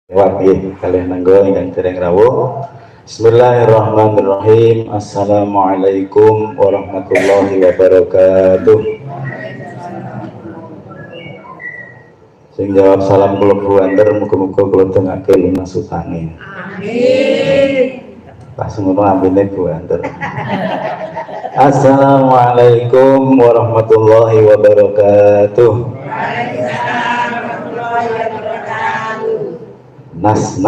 Wahai kalian nanggo ingkang dereng rawuh. Bismillahirrahmanirrahim. Assalamualaikum warahmatullahi wabarakatuh. Sing jawab salam kula buanter muga-muga kula dongake lumasutane. Amin. Pas ngono amine buanter. Assalamualaikum warahmatullahi wabarakatuh. Nas.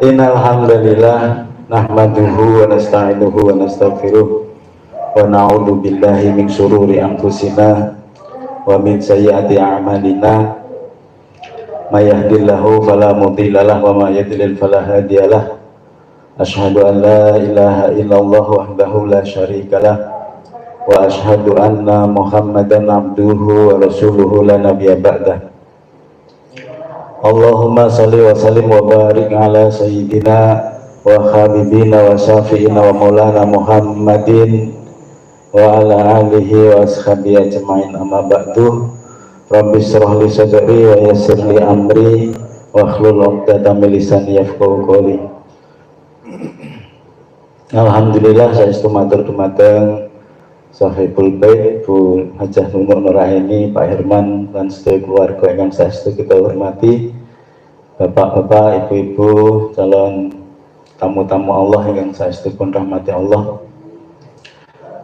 Innal hamdalillah nahmaduhu wa nasta'inuhu wa nastaghfiruh wa na'udzu billahi min syururi anfusina wa min sayyiati a'malina may yahdihillahu fala mudhillalah wa may yudlil fala hadiyalah. Asyhadu an la ilaha illallah wahdahu la syarikalah wa asyhadu anna Muhammadan abduhu wa rasuluhu la nabiyya ba'dah. Allahumma salli wa sallim wa barik ala sayyidina wa habibina wa syafi'ina wa maulana Muhammadin wa ala alihi wa ashabihi ajma'in, amma ba'du. Rabbi shrah li sadri wa yassir li amri wa hlul 'uqdatam min lisani yafqahu qawli. Alhamdulillah saestu matur dumateng Sahibul Bait Bu Hajah Nur Nuraini, Pak Herman dan sedaya keluarga yang saestu kita hormati, bapak-bapak, ibu-ibu, calon tamu-tamu Allah yang saestu pun rahmati Allah.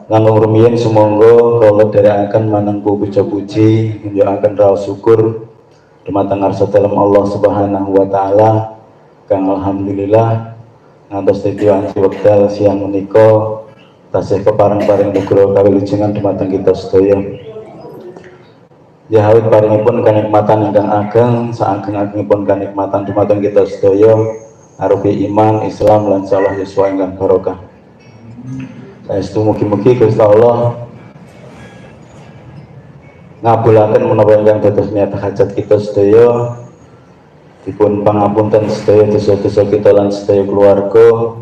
Langkung rumiyin sumangga kula dherekaken manengku puja-puji nunjukaken raos syukur dumateng ngarsa dalem Allah Subhanahu wa taala kang alhamdulillah ngantos titiwan wekdal siang menika tasih kepareng-pareng nugra kawilujengan dumateng kita sedaya. Ya awit paringipun kanikmatan ingkang ageng saageng-agengipun kanikmatan dumateng kita sedaya arupi iman, Islam lan salah yuswa ingkang barokah. Saestu mugi-mugi Gusti Allah ngabulaken menawa ingkang dados niat hajat kita sedaya, dipun pangapunten sedaya dosa-dosa kita lan sedaya keluarga,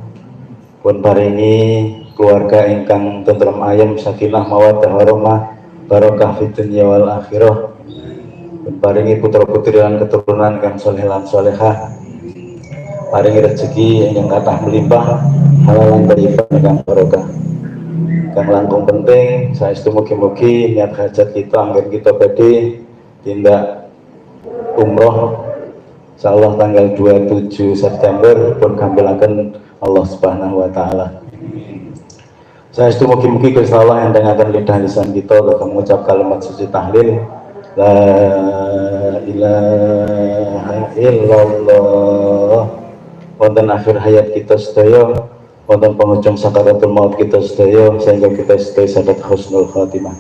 pun paringi keluarga ingkang tentrem ayem, sakinah mawaddah warahmah, barokah fid dunya wal akhirah. Pun paringi putra-putri lan keturunan kang saleh lan salehah. Paringi rezeki ingkang kathah melimpah, halal lan thayyibah ingkang barokah. Kang langkung penting saestu mugi-mugi niat hajat kita anggen kita badhe tindak umroh insyaallah tanggal 27 September pun gambelaken Allah Subhanahu wa taala. Saestu mugi-mugi Gusti Allah entengaken lidah lisan kita kangge mengucap kalimat suci tahlil la ilaha illallah wonten akhir hayat kita sedaya, wonten penghujung sakaratul maut kita sedaya, sehingga kita sedaya sadat husnul khatimah.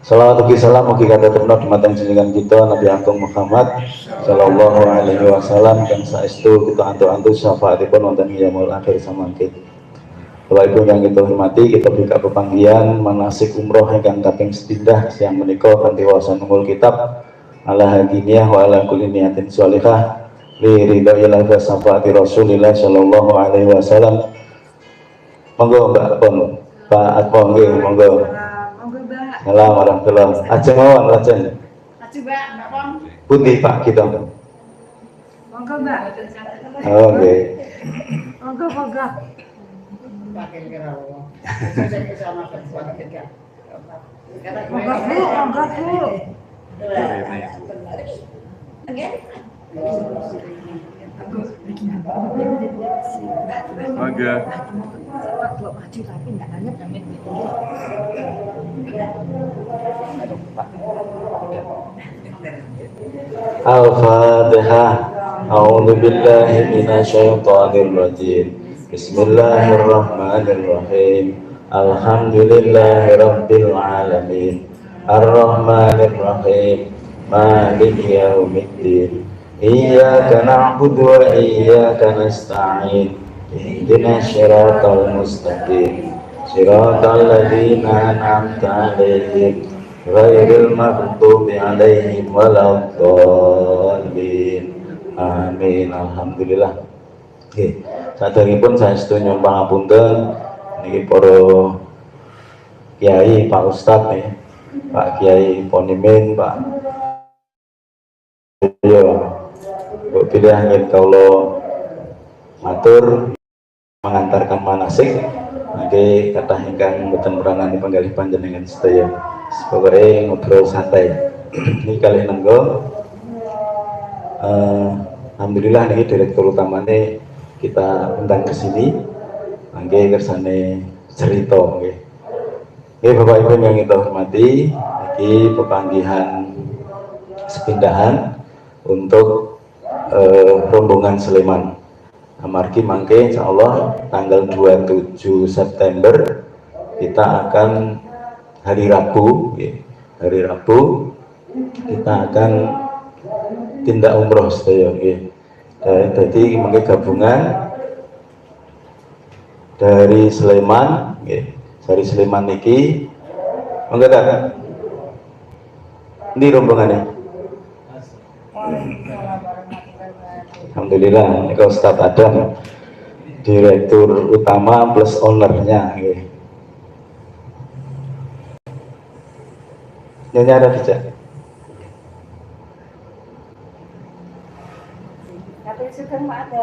Salawat ugi salam ugi katetepna dumateng jenengan kita Nabi Agung Muhammad sallallahu alaihi wasallam kang saestu kita antuk-antuk syafaatipun wonten yaumul akhir samangke. Bapak Ibu yang kita hormati, kita buka pepanggihan manasik umroh ingkang kaping 7 siang menika kanthi waosan nungul kitab ala hadiniyah wa ala kulli niyatin sholihah li ridha ila syafaati Rasulillah sallallahu alaihi wasallam. Monggo Mbak Pon, Pak Atmo nggih, monggo. Monggo Mbak. Salam warahmatullahi. Ajeng mawon lajeng. Ajeng Mbak, Mbak Pon. Putih Pak kita. Monggo Mbak. Oh nggih. Monggo. Pakai kira Allah. Saya sama sama kita. Enggak Bu. Al-Fatihah. A'udzu billahi minasyaitonir rajim. Bismillahirrahmanirrahim. Alhamdulillahirabbil alamin. Arrahmanirrahim. Maliki yaumiddin. Iyyaka na'budu wa iyyaka nasta'in. Ihdinas siratal mustaqim. Siratal ladzina an'amta 'alaihim ghairil maghdubi 'alaihim waladdallin. Amin. Alhamdulillah. Nggih, saderengipun saestu nyuwun pangapunten niki para kiai, Pak Ustadz nih, Pak Kiai Ponimin, Pak Yo, Bu pilih angin kaulo matur mengantarkan manasik, nanti kata ingkang mboten meranani penggalih panjenengan sedaya. Pokoknya ngobrol santai. Ini kali nenggo. Alhamdulillah nih direktur utamanya kita undang ke sini, nggih kersane cerita nggih. Nggih Bapak Ibu yang kita hormati, iki pepanggihan sepindahan untuk rombongan Sleman. Amargi mangke insya Allah tanggal 27 September kita akan hari Rabu, hari Rabu kita akan tindak umroh sedaya nggih. Jadi mangke gabungan dari Sleman nggih. Dari Sleman niki mangke ta. Ini rombongannya. Alhamdulillah, ini Ustadz Adam, direktur utama plus ownernya. Nyonya ada tidak? Tapi sudah ada.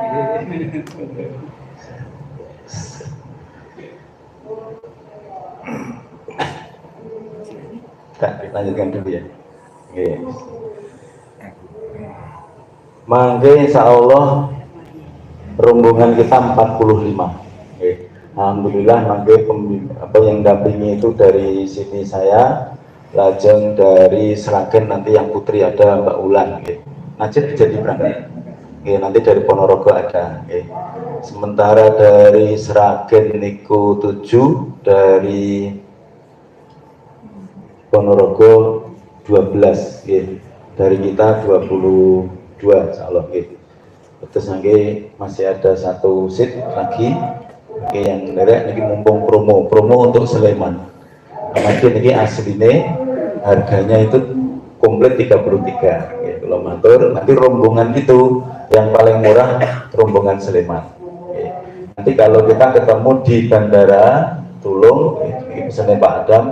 Tak, lanjutkan dulu ya. Mangke insya Allah rombongan kita 45. Alhamdulillah mangke apa yang dampingi itu dari sini saya, lajeng dari Seragen nanti yang putri ada Mbak Ulan. Najib jadi berangkat. Nanti dari Ponorogo ada. Sementara dari Seragen niku 7, dari Ponorogo 12. Dari kita 22 insyaallah. Terus nanti masih ada satu seat lagi yang derek ini mumpung promo untuk Sleman. Mungkin ini aslinya harganya itu komplit 33. Kalau matur nanti rombongan itu yang paling murah rombongan Sleman. Nanti kalau kita ketemu di bandara Tulung, misalnya Pak Adam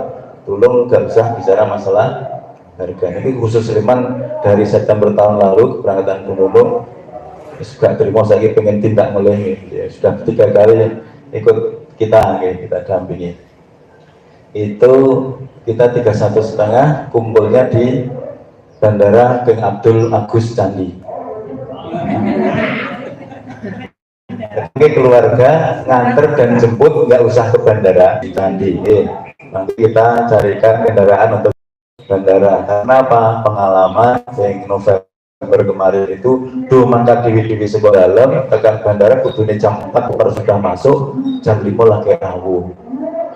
Tulung, nggak usah bicara masalah harga. Ini khusus Sleman dari September tahun lalu keberangkatan Gunung juga terima, saya pengen tindak mulai ya, sudah 3 kali ikut kita dampingi. Itu kita 31,5 kumpulnya di Bandara King Abdul Agus Candi. Oke, keluarga nganter dan jemput nggak usah ke bandara di Candi. Nanti kita carikan kendaraan untuk bandara. Karena apa? Pengalaman yang November kemarin itu mangkat di sebuah dalam tekan bandara kudune jam 4 sudah masuk, jam 5 lagi rawuh.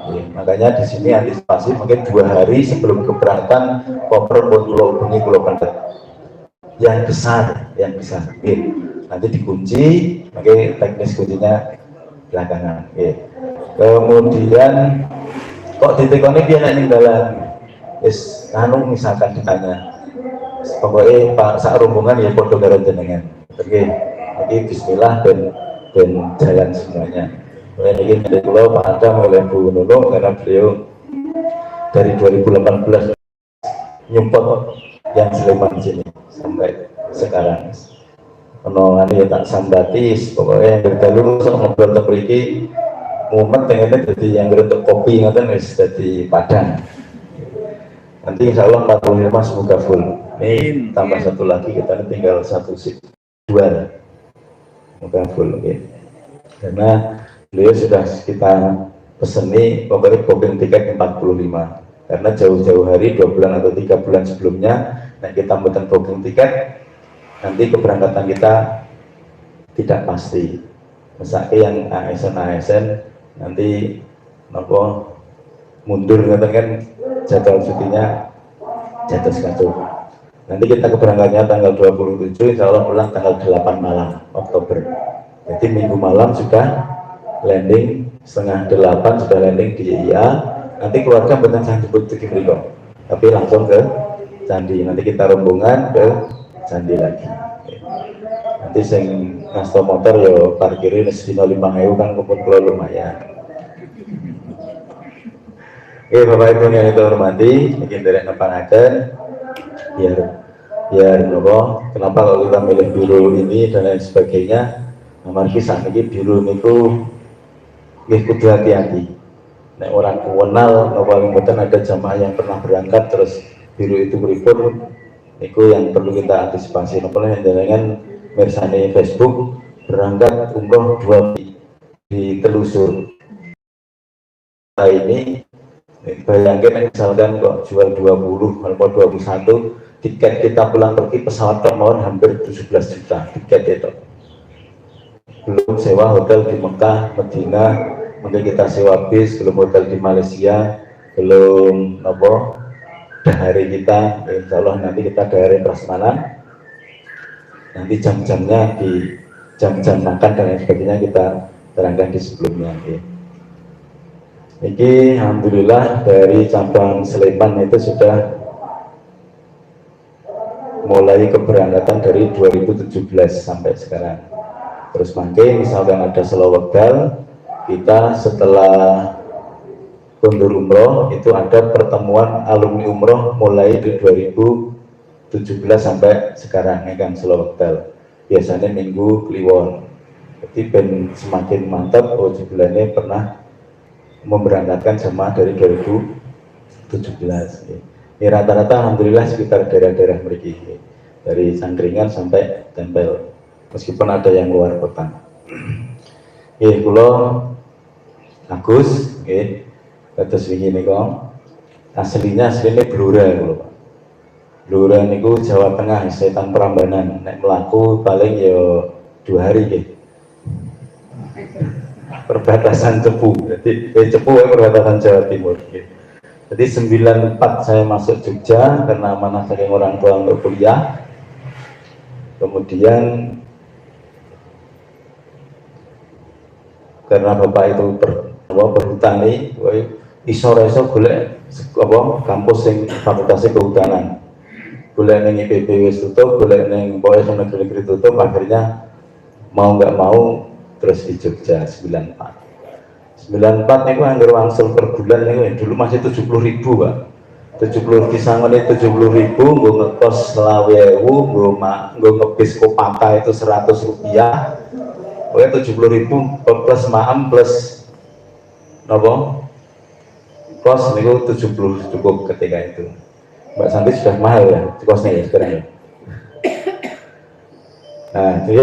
Makanya di sini antisipasi mungkin 2 hari sebelum keberangkatan koper pulau bunyi pulau pendet yang besar. Nanti dikunci, makanya teknis kuncinya belakangan. Kemudian kok ditekoni dia nanya dalam misalkan ditanya pokoknya Pak sak rombongan ya podo karo jenengan. Oke, jadi bismillah dan jalan semuanya. Mulai ini dari pulau Pak Adam oleh Bu Nunung karena beliau dari 2018 nyumput yang Sleman sini sampai sekarang. Penongan ya tak sambatis, pokoknya yang berdalu sok ngobrol terperiki momen pengennya jadi yang untuk kopi ngatain wis jadi Padang. Nanti insya Allah 45 semoga full. Ini tambah satu lagi, kita tinggal satu seat 2 semoga full. Karena beliau sudah kita peseni pokoknya booking tiket 45 karena jauh-jauh hari 2 bulan atau 3 bulan sebelumnya nah kita buatan booking tiket, nanti keberangkatan kita tidak pasti. Misalnya yang ASN nanti nopo mundur kan jadwal cutinya jatuh sekacau. Nanti kita keberangkatannya tanggal 27, insya Allah pulang tanggal 8 malam Oktober. Jadi minggu malam sudah landing, setengah 8 sudah landing di IA. Nanti keluarga benar saya jemput ke Mereka, tapi langsung ke Candi. Nanti kita rombongan ke Candi lagi. Nanti sing ngasto motor yo parkirin sedino 5.000 kan kumpul lumayan. Oke, Bapak Ibu yang kita hormati, mungkin dari nepangaken biar nopo, kenapa kalau kita milih biru ini dan lain sebagainya. Amargi saat ini biru itu nggih kudu hati-hati. Nek orang kenal nopo mboten ada jamaah yang pernah berangkat terus biru itu pripun, itu yang perlu kita antisipasi. Nopo yang dengan mirsani Facebook berangkat umroh 2 di telusur ini. Bayangkan misalkan kok jual 20 atau 21, tiket kita pulang pergi pesawat kemauan hampir 17 juta tiket itu, belum sewa hotel di Mekah, Medina, mungkin kita sewa bis, belum hotel di Malaysia, belum apa dahari kita. Insya Allah nanti kita dahari prasmanan, nanti jam-jamnya di jam-jam makan dan lain sebagainya kita terangkan di sebelumnya. Ini alhamdulillah dari cabang Sleman itu sudah mulai keberangkatan dari 2017 sampai sekarang. Terus mungkin misalkan ada selawakal, kita setelah kundur umroh itu ada pertemuan alumni umroh mulai dari 2017 sampai sekarang ya kan, selawakal. Biasanya minggu kliwon. Jadi ben semakin mantap. Oh bulannya pernah memberangkatkan jemaah dari 2017. Ya, rata-rata alhamdulillah sekitar daerah-daerah mereka, dari Sangkringan sampai Tempel, meskipun ada yang luar kota. Kulo Agus, terus begini kok, aslinya Blora kulo. Blora niku Jawa Tengah, Setan Prambanan. Nek melaku paling yo 2 hari perbatasan Cepu, jadi Cepu perbatasan Jawa Timur. Jadi 94 saya masuk Jogja karena amanah dari orang tua untuk kuliah. Kemudian karena bapak itu berhutang nih, iso-iso golek kampus yang fakultas kehutanan, golek neng IPB wis tutup, golek neng pokoknya negeri tutup, akhirnya mau nggak mau terus di Jogja. 94 itu anggar wangsul per bulan nih, dulu masih 70.000 Pak. 70 di sangon itu 70.000, gue ngekos 20.000, gue ngebis Kopata itu 100 rupiah. Pokoknya 70.000 plus maam plus nopo kos niku 70 cukup ketika itu. Mbak Santi sudah mahal ya kosnya ya sekarang ya. Nah jadi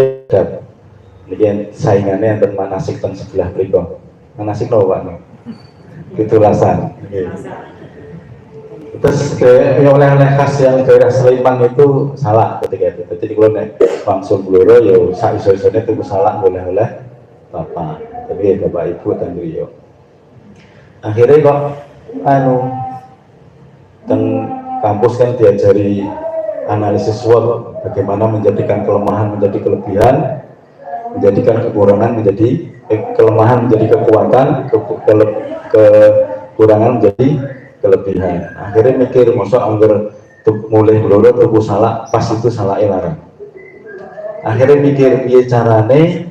ini saingannya yang manasik dan sebelah berikut. Manasik no Pak, itu lasan. Terus oleh-oleh khas yang daerah Sleman itu salah ketika itu. Jadi kalau naik langsung Blora ya iso-isonya itu salah oleh-oleh bapak. Tapi bapak ibu dan beliau. Akhirnya kok dan kampus kan diajari analisis SWOT, bagaimana menjadikan kelemahan menjadi kelebihan, menjadikan kekurangan menjadi kelemahan menjadi kekuatan, kekurangan menjadi kelebihan. Akhirnya mikir, masa anggar mulai Blora tuku salah, pas itu salah larang. Akhirnya mikir, piye carane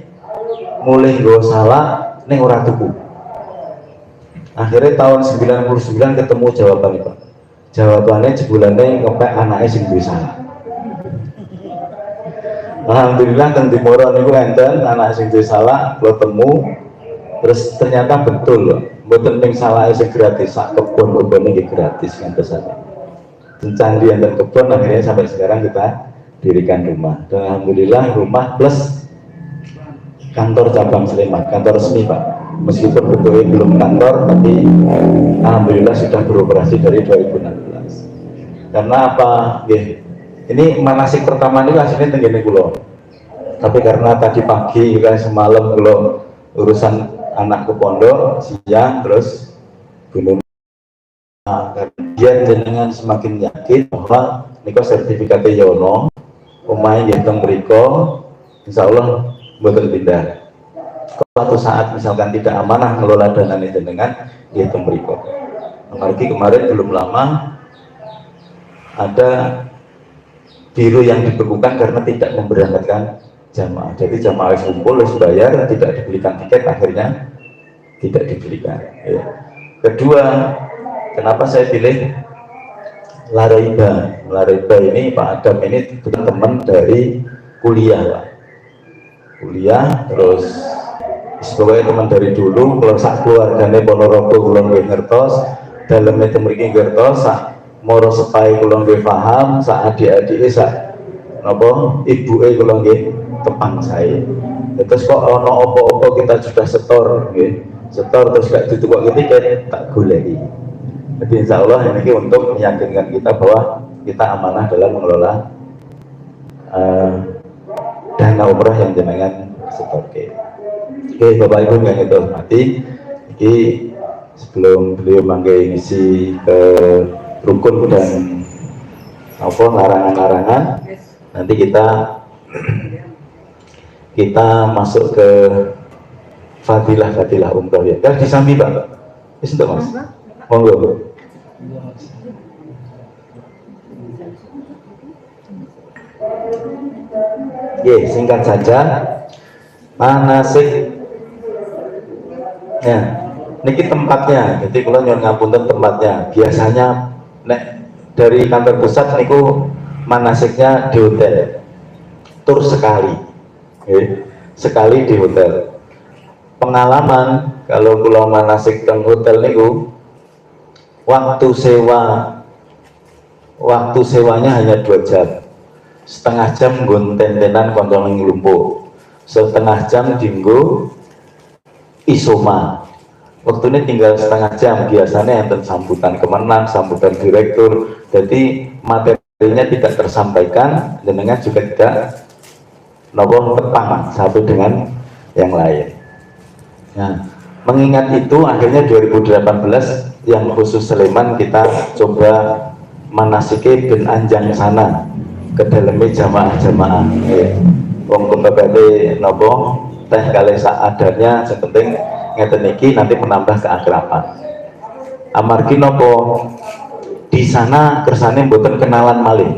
mulai gue salah ning ora tuku. Akhirnya tahun 99 ketemu jawabannya Pak. Jawabannya jebulannya ngepek anaknya sing duwe salah. Alhamdulillah kan di Moro niku enten anak sing duwe salah, lo temu, terus ternyata betul loh. Mboten ning salah sing gratis, sak kebon-kebone iki gratis ngantosan. Candi enten kebon, akhirnya sampai sekarang kita dirikan rumah. Dan alhamdulillah rumah plus kantor cabang Sleman, kantor resmi Pak. Meskipun bentuknya belum kantor, tapi alhamdulillah sudah beroperasi dari 2016. Karena apa? Ini manasik pertama ini hasilnya tenggene kulo. Tapi karena tadi pagi kan semalam kalau urusan anak ke pondok siang, terus gunung dia jenengan semakin yakin bahwa niko sertifikatnya Yono pemain yang mriko insya Allah betul pindah. Suatu saat misalkan tidak amanah ngelola dana ini jenengan dia mriko. Apalagi kemarin belum lama ada biru yang dibekukan karena tidak memberangkatkan jamaah. Jadi jamaah kumpul harus bayar, tidak dibelikan tiket, akhirnya tidak dibelikan. Ya. Kedua, Kenapa saya pilih Laraiba? Laraiba ini Pak Adam ini teman dari kuliah, Pak. Kuliah terus sebagai teman dari dulu. Kalau sak keluargane Ponorogo kula nggih ngertos, daleme temriki ngertos, sak moro sepai kula nggih paham, sak adik-adike sak napa ibuke kula nggih tepang saya. Terus kok ana apa-apa kita sudah setor nggih. Setor terus gak ditukok tiket tak goleki. Jadi insya Allah ini untuk meyakinkan kita bahwa kita amanah dalam mengelola dana umrah yang jenengan setorke. Oke, Bapak Ibu yang itu hormati, ini sebelum beliau mangke ngisi ke rukun dan apa larangan-larangan, nanti kita masuk ke fadilah umrah ya. Kan disami Pak, itu Mas. Monggo. Oke, singkat saja manasik. Ya, niki tempatnya. Jadi kalau nyon ngapunten tempatnya. Biasanya dari kantor pusat niku manasiknya di hotel. Tur sekali. Sekali di hotel. Pengalaman kalau pulau manasik teng hotel niku waktu sewanya hanya 2 jam. Setengah jam nggon tentenan kontroling lumpuh. Setengah jam dinggo isoma. Waktu ini tinggal setengah jam. Biasanya enten sambutan kemenang, sambutan direktur. Jadi materinya tidak tersampaikan, jenengan juga tidak nopo petang satu dengan yang lain. Nah, mengingat itu akhirnya 2018 yang khusus Sleman kita coba manasike ben anjang sana ke dalamnya jamaah-jamaah. Wong pembabade nopo teh kali seadanya, sepenting ngeten iki nanti menambah keakraban. Amargi nopo di sana kersane mboten kenalan malih.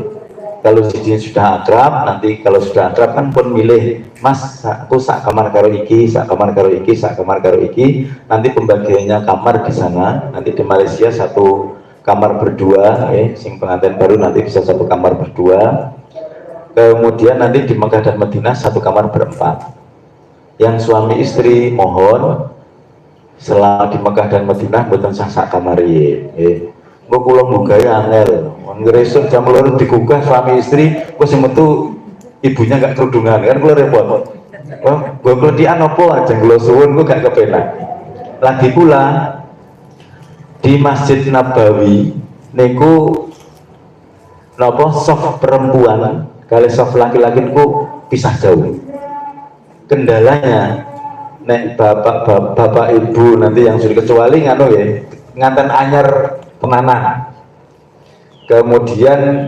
Kalau sudah akrab, nanti kalau sudah akrab kan pun milih, Mas aku sak kamar karo iki, sak kamar karo iki, sak kamar karo iki. Nanti pembagiannya kamar di sana, nanti di Malaysia satu kamar berdua, sing pengantin baru nanti bisa satu kamar berdua. Kemudian nanti di Mekah dan Madinah satu kamar berempat. Yang suami istri mohon selama di Mekah dan Madinah mboten sak kamar ye. Mbok kula mbugae angel. Ngresuk jam 2 digugah suami istri, wis metu ibunya enggak kerudungan, kan kula repot. Oh, gua kledian apa aja kula suwun kok gak kepenak. Lagi pula di Masjid Nabawi niku napa soft perempuan kali soft laki-laki niku pisah jauh. Kendalanya nek bapak ibu nanti yang sudah kecuali nganu ya nganten anyar penanah, kemudian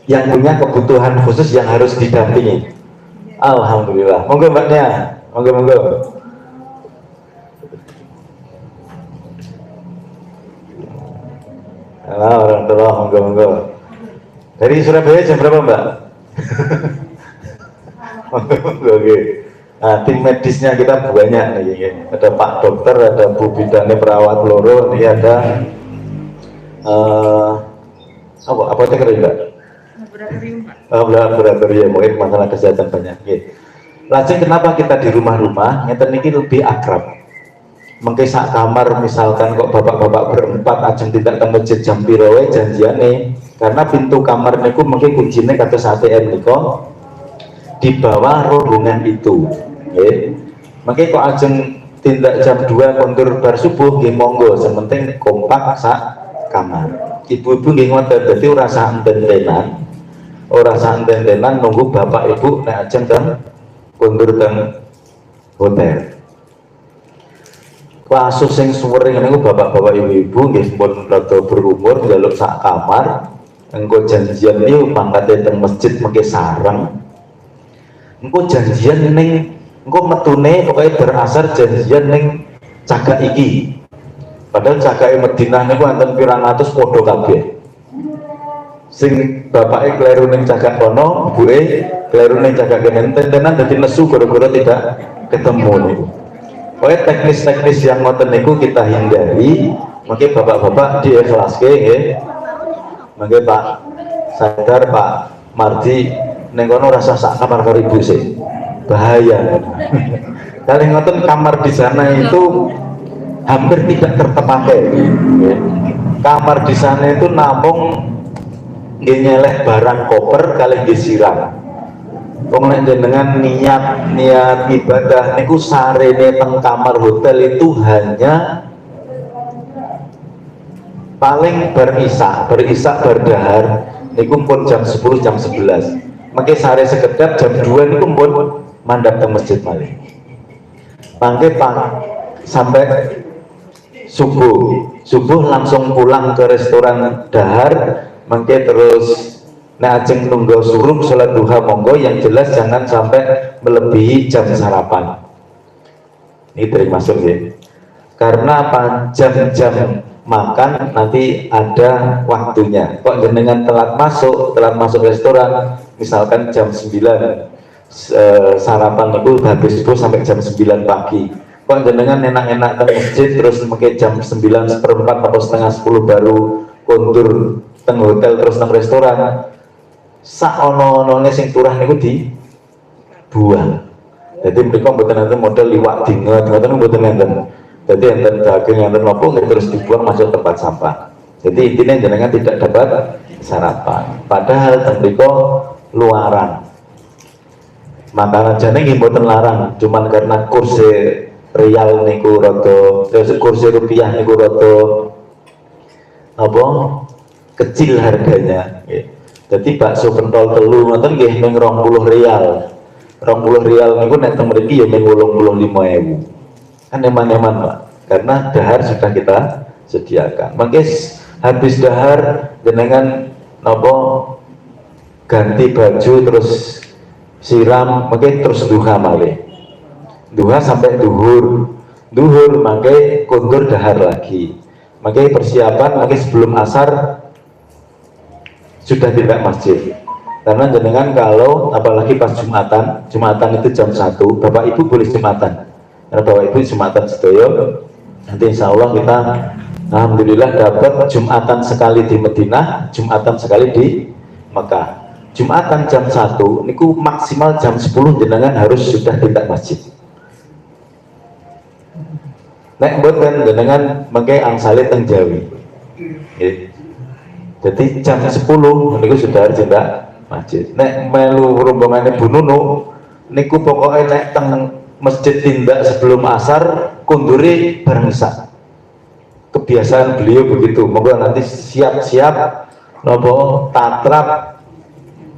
yang punya kebutuhan khusus yang harus didampingi. Alhamdulillah, monggo mbaknya, monggo. Halo warahmatullahi monggo. Dari Surabaya jam berapa mbak? Oke. Nah, tim medisnya kita banyak nih. Ada Pak Dokter, ada Bu Bidane perawat loro, ini ada apa cek enggak? Laboratorium, mungkin masalah kesehatan banyak. Lajeng kenapa kita di rumah-rumah ngeten niki lebih akrab. Mengke sak kamar misalkan kok bapak-bapak berempat ajeng tidak teng masjid jam piro wae janjiane, karena pintu kamar niku mengke kuncine kados ATM niku di bawah rombongan itu. Makanya kok ajeng tindak jam 2 kontur bar subuh nggih monggo, sementing kompak sak kamar. Ibu-ibu nggih ngoten, dadi ora sak enten-entenan nunggu bapak ibu nek ajeng teng kontur teng hotel. Kasus sing suwering niku bapak-bapak ibu-ibu nggih pun rada berumur njaluk sak kamar, engko janjian niku mangkate teng masjid mengke sareng. Engko janjian ning engko metune pokoknya berasar janjian ning cagak iki. Padahal cagake Madinah niku wonten pirang atus padha kabeh. Sing bapake kleru ning cagak kono, ibuke kleru ning cagak kene, tentenan dadi nesu gara-gara tidak ketemu niku. Pokoknya teknis-teknis yang ngoten niku kita hindari. Mungkin bapak-bapak diikhlaske nggih. Mungkin Pak Sadar, Pak Mardi ning kono rasa sak kamar karo ibu sih. Bahaya. Kali ngoten kamar di sana itu hampir tidak terpakai. Kamar di sana itu namung nyeleh barang koper kali disiram. Wong nek jenengan niat ibadah niku sarene teng kamar hotel itu hanya paling berisak berdahar niku pun jam 10 jam 11. Mangke sare sekedap jam 2 niku pun mandap teng masjid malih. Mangke sampai subuh langsung pulang ke restoran dahar. Mangke terus nek ajeng nunggu suruh sholat duha monggo, yang jelas jangan sampai melebihi jam sarapan. Ini termasuk ya. Karena apa? Jam-jam makan nanti ada waktunya. Kok jenengan telat masuk restoran, misalkan jam 9 sarapan itu habis itu sampai jam 9 pagi. Kok jenengan enak-enak ke masjid terus mungkin jam 9:15 atau setengah 10 baru kondur teng hotel terus teng restoran. Sak ono-onone sing turah niku dibuang. Jadi mereka mboten enten model liwat dinget, ngoten mboten enten. Jadi enten daging enten apa terus dibuang masuk tempat sampah. Jadi intinya jenengan tidak dapat sarapan. Padahal mereka luaran. Makanan jane nggih mboten larang, cuman karena kursi rial niku rada, kursi rupiah niku rada apa? Kecil harganya. Jadi bakso pentol telu ngoten nggih mung 20 rial. 20 rial niku nek teng mriki ya mung 85.000. Kan eman-eman, Pak. Karena dahar sudah kita sediakan. Mangke habis dahar jenengan napa ganti baju terus siram, mangke terus duha malih. Duha sampai duhur mangke kondur dahar lagi. Mangke persiapan mangke sebelum asar sudah tidak masjid. Karena jenengan kalau apalagi pas Jumatan itu jam 1, Bapak Ibu boleh Jumatan. Karena Bapak Ibu Jumatan sedaya, nanti insya Allah kita alhamdulillah dapat Jumatan sekali di Madinah, Jumatan sekali di Mekah. Jumatan jam 1 niku maksimal jam 10 jenengan harus sudah tidak masjid. Nek mboten jenengan mengke angsale teng Jawi. Jadi jam 10 niku sudah harus tidak masjid. Nek melu rombongane Bu Nunu niku pokoknya nek teng masjid tindak sebelum asar kunduri bareng isya. Kebiasaan beliau begitu. Monggo nanti siap-siap nopo tatrap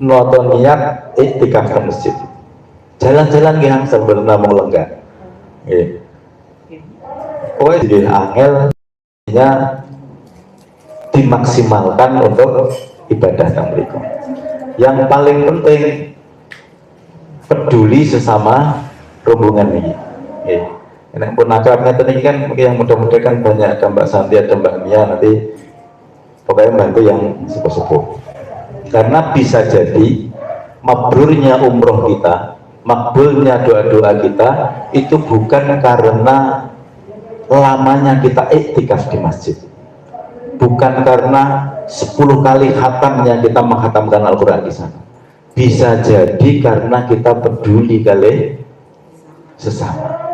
noto niat iktikaf ke masjid. Jalan-jalan nggih angsal bener namung lenggah. Nggih. Pokoknya nggih angel nya dimaksimalkan untuk ibadah yang berikut. Yang paling penting peduli sesama rombongan ini. Enak pun akrabnya tadi kan yang muda-muda kan banyak, ada Mbak Santi, ada Mbak Mia, nanti pokoknya bantu yang sepuh-sepuh. Karena bisa jadi mabrurnya umroh kita, makbulnya doa-doa kita itu bukan karena lamanya kita iktikaf di masjid, bukan karena 10 kali khatamnya kita menghatamkan Al-Quran di sana. Bisa jadi karena kita peduli kali sesama.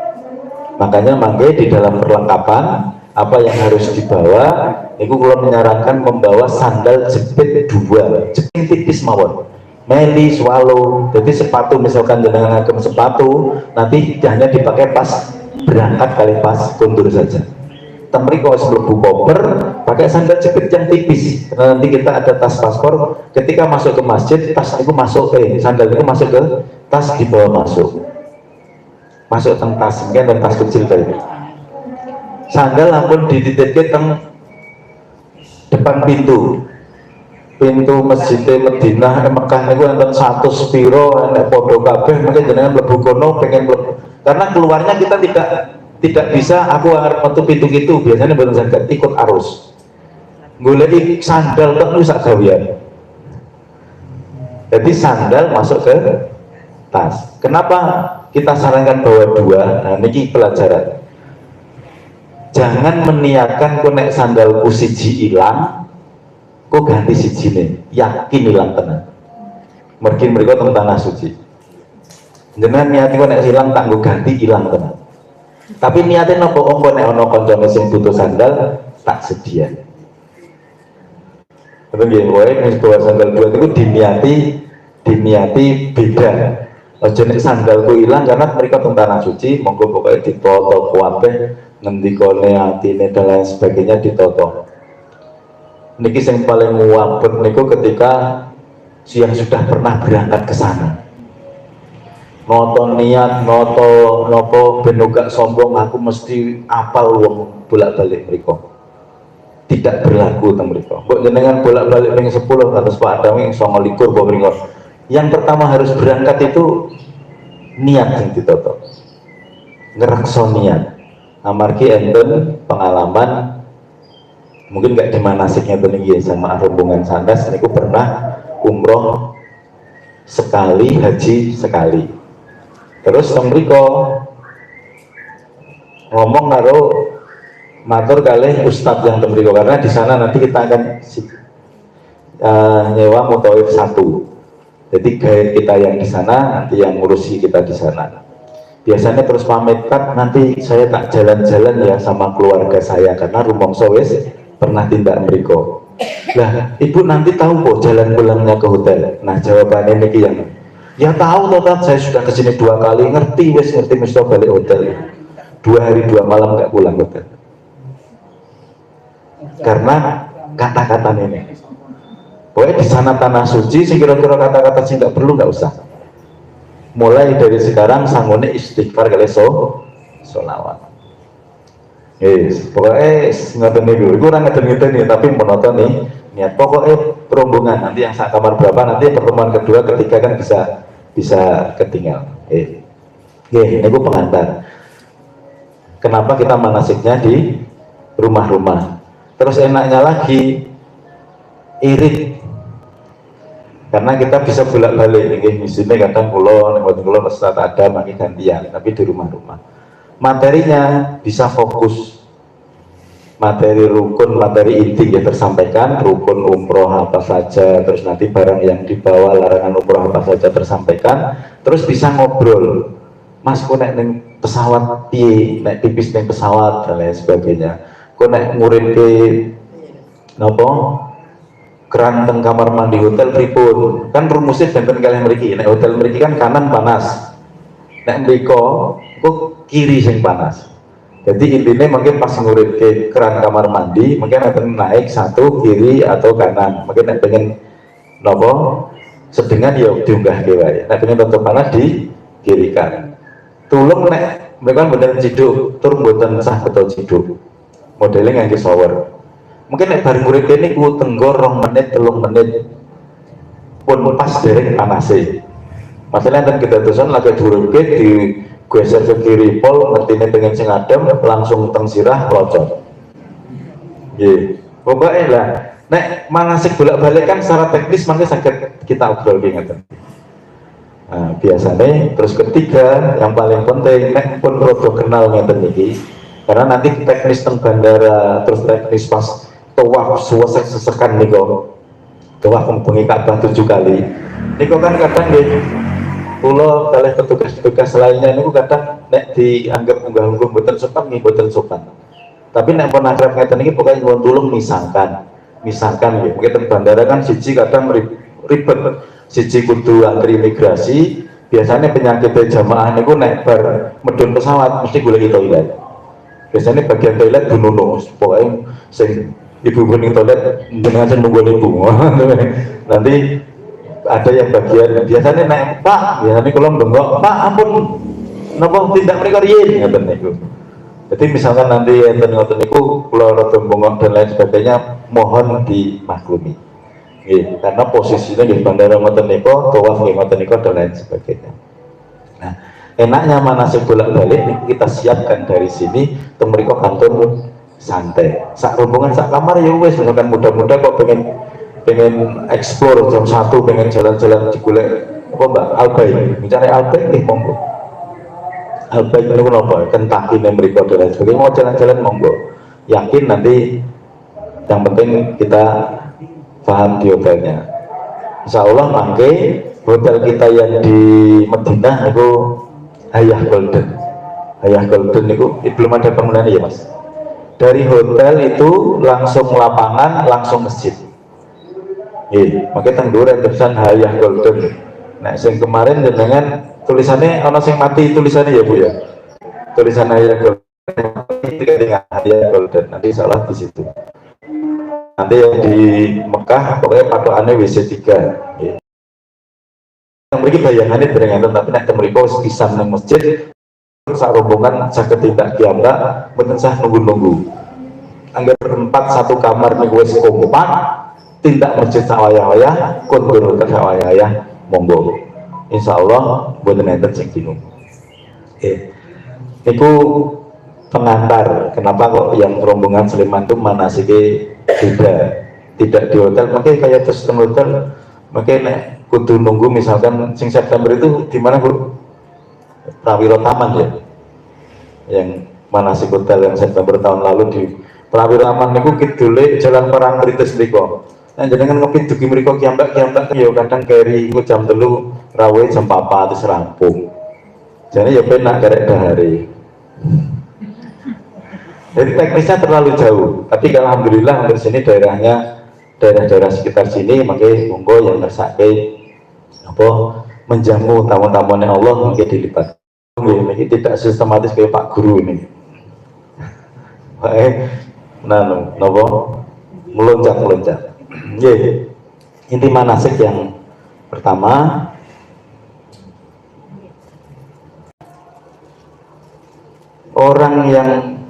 Makanya mangke di dalam perlengkapan apa yang harus dibawa, itu kalau menyarankan membawa sandal jepit 2, jepit tipis mawon, meli swallow. Jadi sepatu misalkan dengan ngagem sepatu nanti hanya dipakai pas berangkat kali pas kondur saja. Temri kalau sebelum koper pakai sandal jepit yang tipis. Karena nanti kita ada tas paspor, ketika masuk ke masjid tas itu masuk sandal itu masuk ke tas, dibawa masuk teng tas dan tas kecil tadi. Sandal ampun dititipke teng depan pintu masjid Madinah Mekah niku enten 100 piro nek padha kabeh mungkin jenengan mlebu kono pengen mlebu. Karena keluarnya kita tidak bisa aku arep metu pintu gitu, biasanya mboten saged ikut arus. Goleki sandal tok niku sak gawean. Jadi sandal masuk ke tas. Kenapa kita sarankan bawa 2? Nah, ini pelajaran. Jangan meniatkan ku nek sandalku siji ilang, ku ganti sijine, yakin ilang tenan. Mergi mereka teng tanah suci. Jenengan niati ku nek silang tak nggo ganti ilang tenan. Tapi niatnya nopo ongko nek ono kancane sing butuh sandal tak sedia. Tapi nggih kowe nek bawa sandal buat itu diniati beda. Aja nek sandalku ilang karena mereka teng tanah suci, monggo pokoke ditoto kuwabe ngendikane atine dan lain sebagainya ditoto. Niki yang paling wabet niku ketika yang sudah pernah berangkat ke sana. Noto niat, nopo benugak sombong aku mesti apal wong bolak-balik mriko. Tidak berlaku teng mriko. Mbok jenengan bolak-balik ping 10 atas Pak Adam yang 29 mbok mriko. Yang pertama harus berangkat itu niat yang ditoto. Ngerekso niat. Amargi enten pengalaman mungkin nggak di manasiknya tinggi sama rombongan sandas niku pernah umroh sekali, haji sekali. Terus teng mriko ngomong karo matur kalih ustadz yang teng mriko karena di sana nanti kita akan nyewa mutawif 1. Jadi guide kita yang di sana, nanti yang ngurusi kita di sana. Biasanya terus pamitan, nanti saya tak jalan-jalan ya sama keluarga saya karena rumangsa wis pernah tindak mriko. Lah, ibu nanti tahu kok jalan pulangnya ke hotel. Nah, jawabannya niki yang ya tahu total saya sudah kesini 2 kali, ngerti mesti balik hotel. 2 hari 2 malam nggak pulang hotel. Karena kata-kata ini. Pokoknya di sana tanah suci, sing kira-kira kata-kata sing nggak perlu nggak usah. Mulai dari sekarang sanggone istighfar kali sholawat. Pokoknya ngoten niku. Iku ora ngeten-ngeten ya, tapi menonton nih niat pokoknya rombongan nanti yang sak kamar berapa nanti pertemuan kedua ketiga kan bisa ketinggal. Niku pengantar. Kenapa kita manasiknya di rumah-rumah? Terus enaknya lagi irit. Karena kita bisa bolak-balik nih, misalnya kadang pulau Ustaz ada makin gantian, tapi di rumah-rumah. Materinya bisa fokus, materi rukun, materi inti ya tersampaikan, rukun umroh apa saja, terus nanti barang yang dibawa, larangan umroh apa saja tersampaikan, terus bisa ngobrol, mas kok naik pesawat piye, naik tipis naik pesawat dan lain sebagainya, kok naik ngurin ke nopo keran teng kamar mandi hotel pripun kan rumusnya benten kalian mriki nek hotel mriki kan kanan panas nek mriko kok kiri sing panas jadi intinya mungkin pas ngurit ke keran kamar mandi mungkin akan naik 1 kiri atau kanan mungkin nek pengen nopo sedengan ya diunggah ke wae nek pengen tonton panas di kiri kan tulung nek mereka bener ciduk tur mboten sah betul ciduk modelnya ngangge shower mungkin nek bareng murid ini ku tenggor 2 menit 3 menit pun pas dereng panase masalahnya dan kita tulisan lagi durung di geser ke kiri pol ngertine pengen sing adem langsung teng sirah locot nggih pokoknya lah nek manasik bolak-balik kan secara teknis mangke saged kita obrol ngeten. Nah, biasanya terus ketiga yang paling penting nek pun rada kenal ngeten iki karena nanti teknis teng bandara terus teknis pas tawaf suasana sesekan niko tawaf membengi Ka'bah 7 kali niko kan kadang nggih kula kalih petugas-petugas lainnya niku kadang nek dianggap unggah-ungguh mboten sopan nggih mboten sopan tapi nek pun akrab ngeten iki pokoke nyuwun tulung misalkan nggih mungkin teng bandara kan siji kadang ribet siji kudu antri imigrasi biasanya penyakit jamaah niku nek bar medun pesawat mesti golek toilet biasanya bagian toilet bunuh pokoknya sing ibu kuning toilet dengan saya nunggu ibu nanti ada yang bagian biasanya naik pak biasanya kalau bengok pak ampun nopo tindak mereka riyin ngaten niku jadi misalkan nanti enten ngoten niku kula rada bengok dan lain sebagainya mohon dimaklumi nggih karena posisinya di bandara ngoten niku tawaf nggih ngoten niku dan lain sebagainya. Nah enaknya manasik bolak-balik niku kita siapkan dari sini teng mriku kantor santai sak rombongan sak kamar ya wes misalkan muda-muda kok pengen explore jam 1 pengen jalan-jalan digolek apa mbak Albay mencari Albay nih monggo baik itu kenapa Kentucky memberiko dan lain sebagainya, mau jalan-jalan monggo, yakin nanti yang penting kita paham di hotelnya. Insya Allah mangke hotel kita yang di Madinah itu Hayah Golden. Hayah Golden itu belum ada bangunan ya mas. Dari hotel itu langsung lapangan, langsung masjid. Makanya tengguran tulisan Hayah Golden. Nah, yang kemarin dengan tulisannya, ono sing mati tulisannya ya bu ya. Tulisan Hayah Golden itu dengan Hayah Golden. Nanti salah di situ. Nanti yang di Mekah pokoknya patokannya WC3. Yang mereka bayangannya berengan, tapi nak mereka pisan nang masjid sak rombongan saged tindak kiambak mboten sah nunggu-nunggu. Angger berempat satu kamar nih wis kompak tindak masjid sak wayah-wayah kon hotel sak wayah-wayah monggo. Insyaallah mboten enten sing bingung. Niku pengantar kenapa kok yang rombongan Sleman itu manasiknya beda, tidak di hotel, makanya kayak terus di hotel, makanya kudu nunggu misalkan sing September itu di mana bu? Prawiro Taman ya, yang manasik hotel yang September tahun lalu di Prawiro Taman niku kidule Jalan Perang Kritis mriko. Nah jenengan ngopi dugi mriko kiambak ya kadang keri iku jam 3 rawe jam 4 terus rampung. Jadi ya penak karek dahare. Jadi teknisnya terlalu jauh, tapi alhamdulillah untuk sini daerahnya daerah-daerah sekitar sini, makanya monggo yang ngersake apa menjamu tamu-tamunya Allah mungkin dilipat. Ini tidak sistematis kayak Pak Guru ini. Baik, nano, nopo melonjak. Inti manasik yang pertama. Orang yang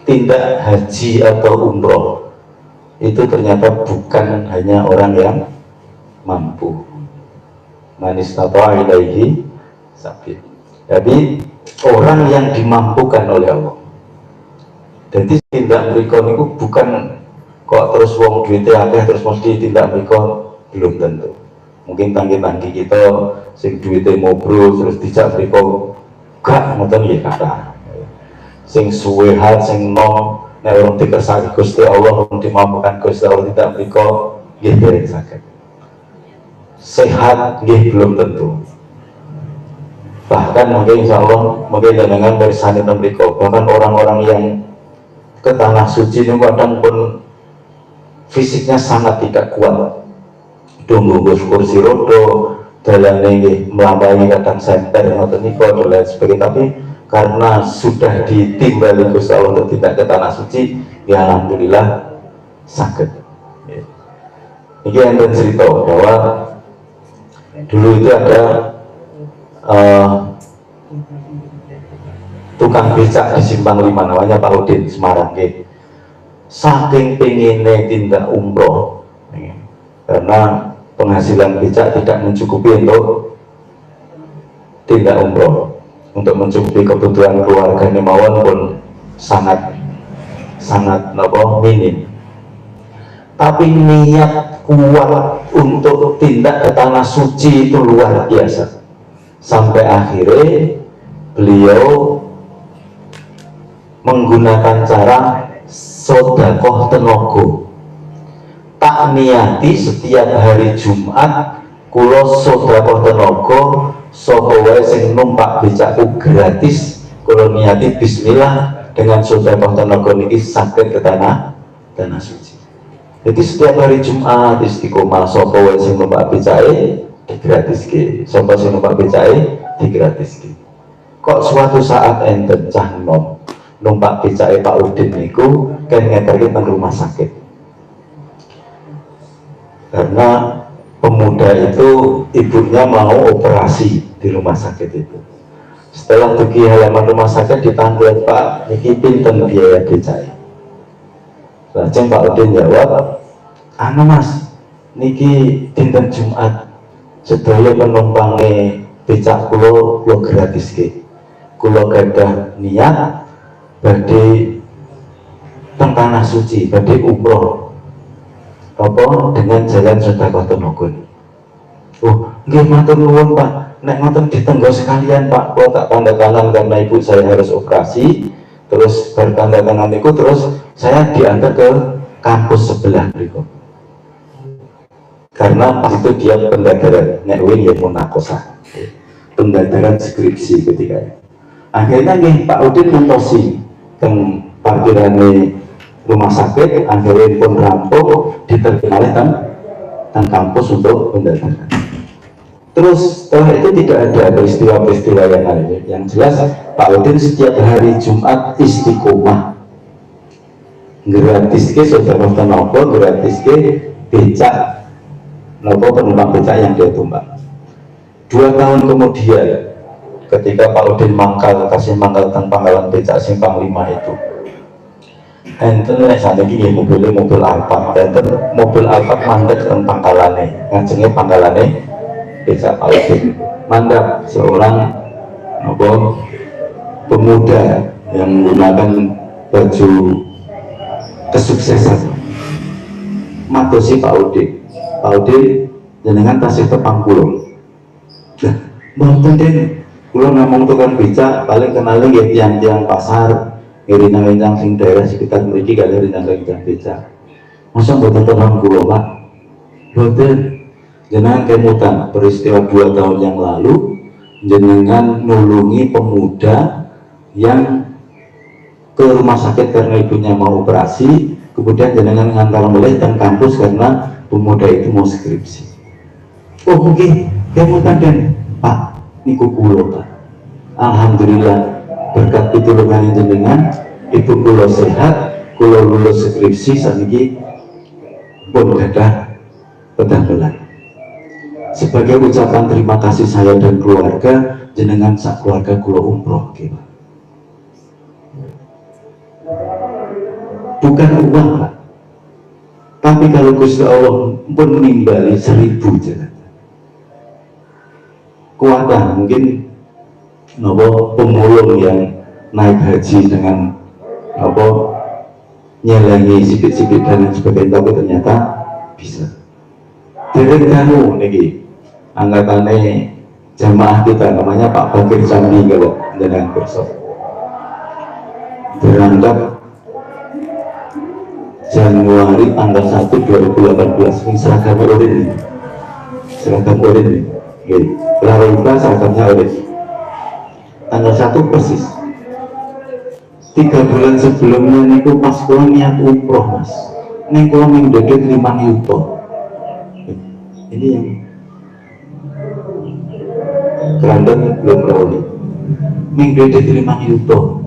tindak haji atau umroh itu ternyata bukan hanya orang yang mampu. Manis atau ilaihi sabil. Jadi orang yang dimampukan oleh Allah. Jadi tindak mereka itu bukan kok terus wong duitnya akeh terus mesti tindak mereka, belum tentu. Mungkin tangki-tangki kita sing duitnya mobrol terus dijak mereka gak ngoten nggih kata. Sing suwehan sing nom nek urung dikersaki Gusti Allah, urung dimampukan Gusti Allah tidak mriko nggih dereng saged. Sehat nggih belum tentu. Bahkan mungkin insyaallah mungkin dengan bersani mriko, bahkan orang-orang yang ke tanah suci ini kadang pun fisiknya sangat tidak kuat. Tunggu kursi rodo dalam ini melambai kadang senter ngoten niku dan lain sebagainya, tapi karena sudah ditimbali Gusti Allah untuk tidak ke tanah suci, ya alhamdulillah sakit. Ini yang cerita bahwa dulu itu ada tukang becak di Simpang 5 namanya Pak Udin Semarang, saking pengennya tindak umroh karena penghasilan becak tidak mencukupi untuk tindak umroh, untuk mencukupi kebutuhan keluarga mawon pun sangat minim. Tapi niat kuat untuk tindak ke tanah suci itu luar biasa. Sampai akhirnya beliau menggunakan cara sodakoh tenaga. Tak niati setiap hari Jumat kulo sodakoh tenaga sapa wae sing numpak becakku gratis, kulo niati bismillah dengan sodakoh tenaga niki saged ke tanah suci. Jadi setiap hari Jumat istiqomah sapa wae sing numpak becake digratiske, sapa sing numpak becake digratiske. Kok suatu saat enten cah nom numpak becake Pak Udin niku kan ngeterke teng rumah sakit. Karena pemuda itu ibunya mau operasi di rumah sakit itu. Setelah pergi halaman rumah sakit ditanggung Pak, niki pinten biaya becake. Lajeng Pak Udin jawab, anu Mas, niki dinten Jumat sedaya penumpange becak kula gratis ke. Kula gadah niat badhe teng tanah suci, badhe umroh. Apa dengan jalan sedekah tenaga. Oh, nggih matur nuwun Pak. nek ngoten ditenggo sekalian Pak, kalau tak tanda tangan karena ibu saya harus operasi, terus bertanda tangan itu, terus saya diantar ke kampus sebelah berikut. Karena pas itu dia pendadaran, nek win ya munakosa, pendadaran skripsi ketika itu. Akhirnya nih Pak Udin mentosi teng parkirannya rumah sakit, akhirnya pun rampung diterima teng kampus untuk pendadaran. Terus setelah itu tidak ada peristiwa-peristiwa yang lain. Yang jelas Pak Udin setiap hari Jumat istiqomah. Gratis ke saudara nopo, gratis ke becak nopo penumpang becak yang dia tumbang. 2 tahun kemudian ketika Pak Udin kasih mangkal tentang pangkalan becak simpang 5 itu, enten sana gini mobil Alphard, enten mobil Alphard mandek tentang pangkalannya, ngajengnya pangkalannya becak Pak Udin. Mandek seorang nopo pemuda yang menggunakan baju kesuksesan, matosi Pak Udin. Pak Udin jenengan tasih tepang kulon. Nah, mboten Den, kulon ngomong tukang becak paling kenalnya ya tiang-tiang pasar, ngiring-ngiring sing daerah sekitar mriki kali ngiring-ngiring becak. Masa mboten tepang kulon Pak? Mboten. Jenengan kemutan peristiwa 2 tahun yang lalu, jenengan nulungi pemuda yang ke rumah sakit karena ibunya mau operasi, kemudian jenengan ngantar mulai dan kampus karena pemuda itu mau skripsi. Oh mungkin kemutan Dan Pak, niku kulo Pak, alhamdulillah berkat pitulungan jenengan ibu kulo sehat, kulo lulus skripsi saniki pun gadah pendamelan. Sebagai ucapan terima kasih saya dan keluarga, jenengan sak keluarga kulo umroh okay, Pak. Bukan uang Pak, tapi kalau Gusti Allah pun menimbali 1000 jalan. Kuatan mungkin nopo pemulung yang naik haji dengan nopo nyelengi sipit-sipit dan lain sebagainya, tapi ternyata bisa. Dereng kanu niki angkatannya jamaah kita namanya Pak Bakir Candi kalau dengan besok berangkat Januari tanggal 1 2018 ini seragam oranye, seragam oranye Larita seragamnya oranye tanggal 1 persis. 3 bulan sebelumnya niku pas kula niat umroh Mas, niku ming dedet 5 yuto. Ini yang kerandang belum rawani ming dedet 5 yuto.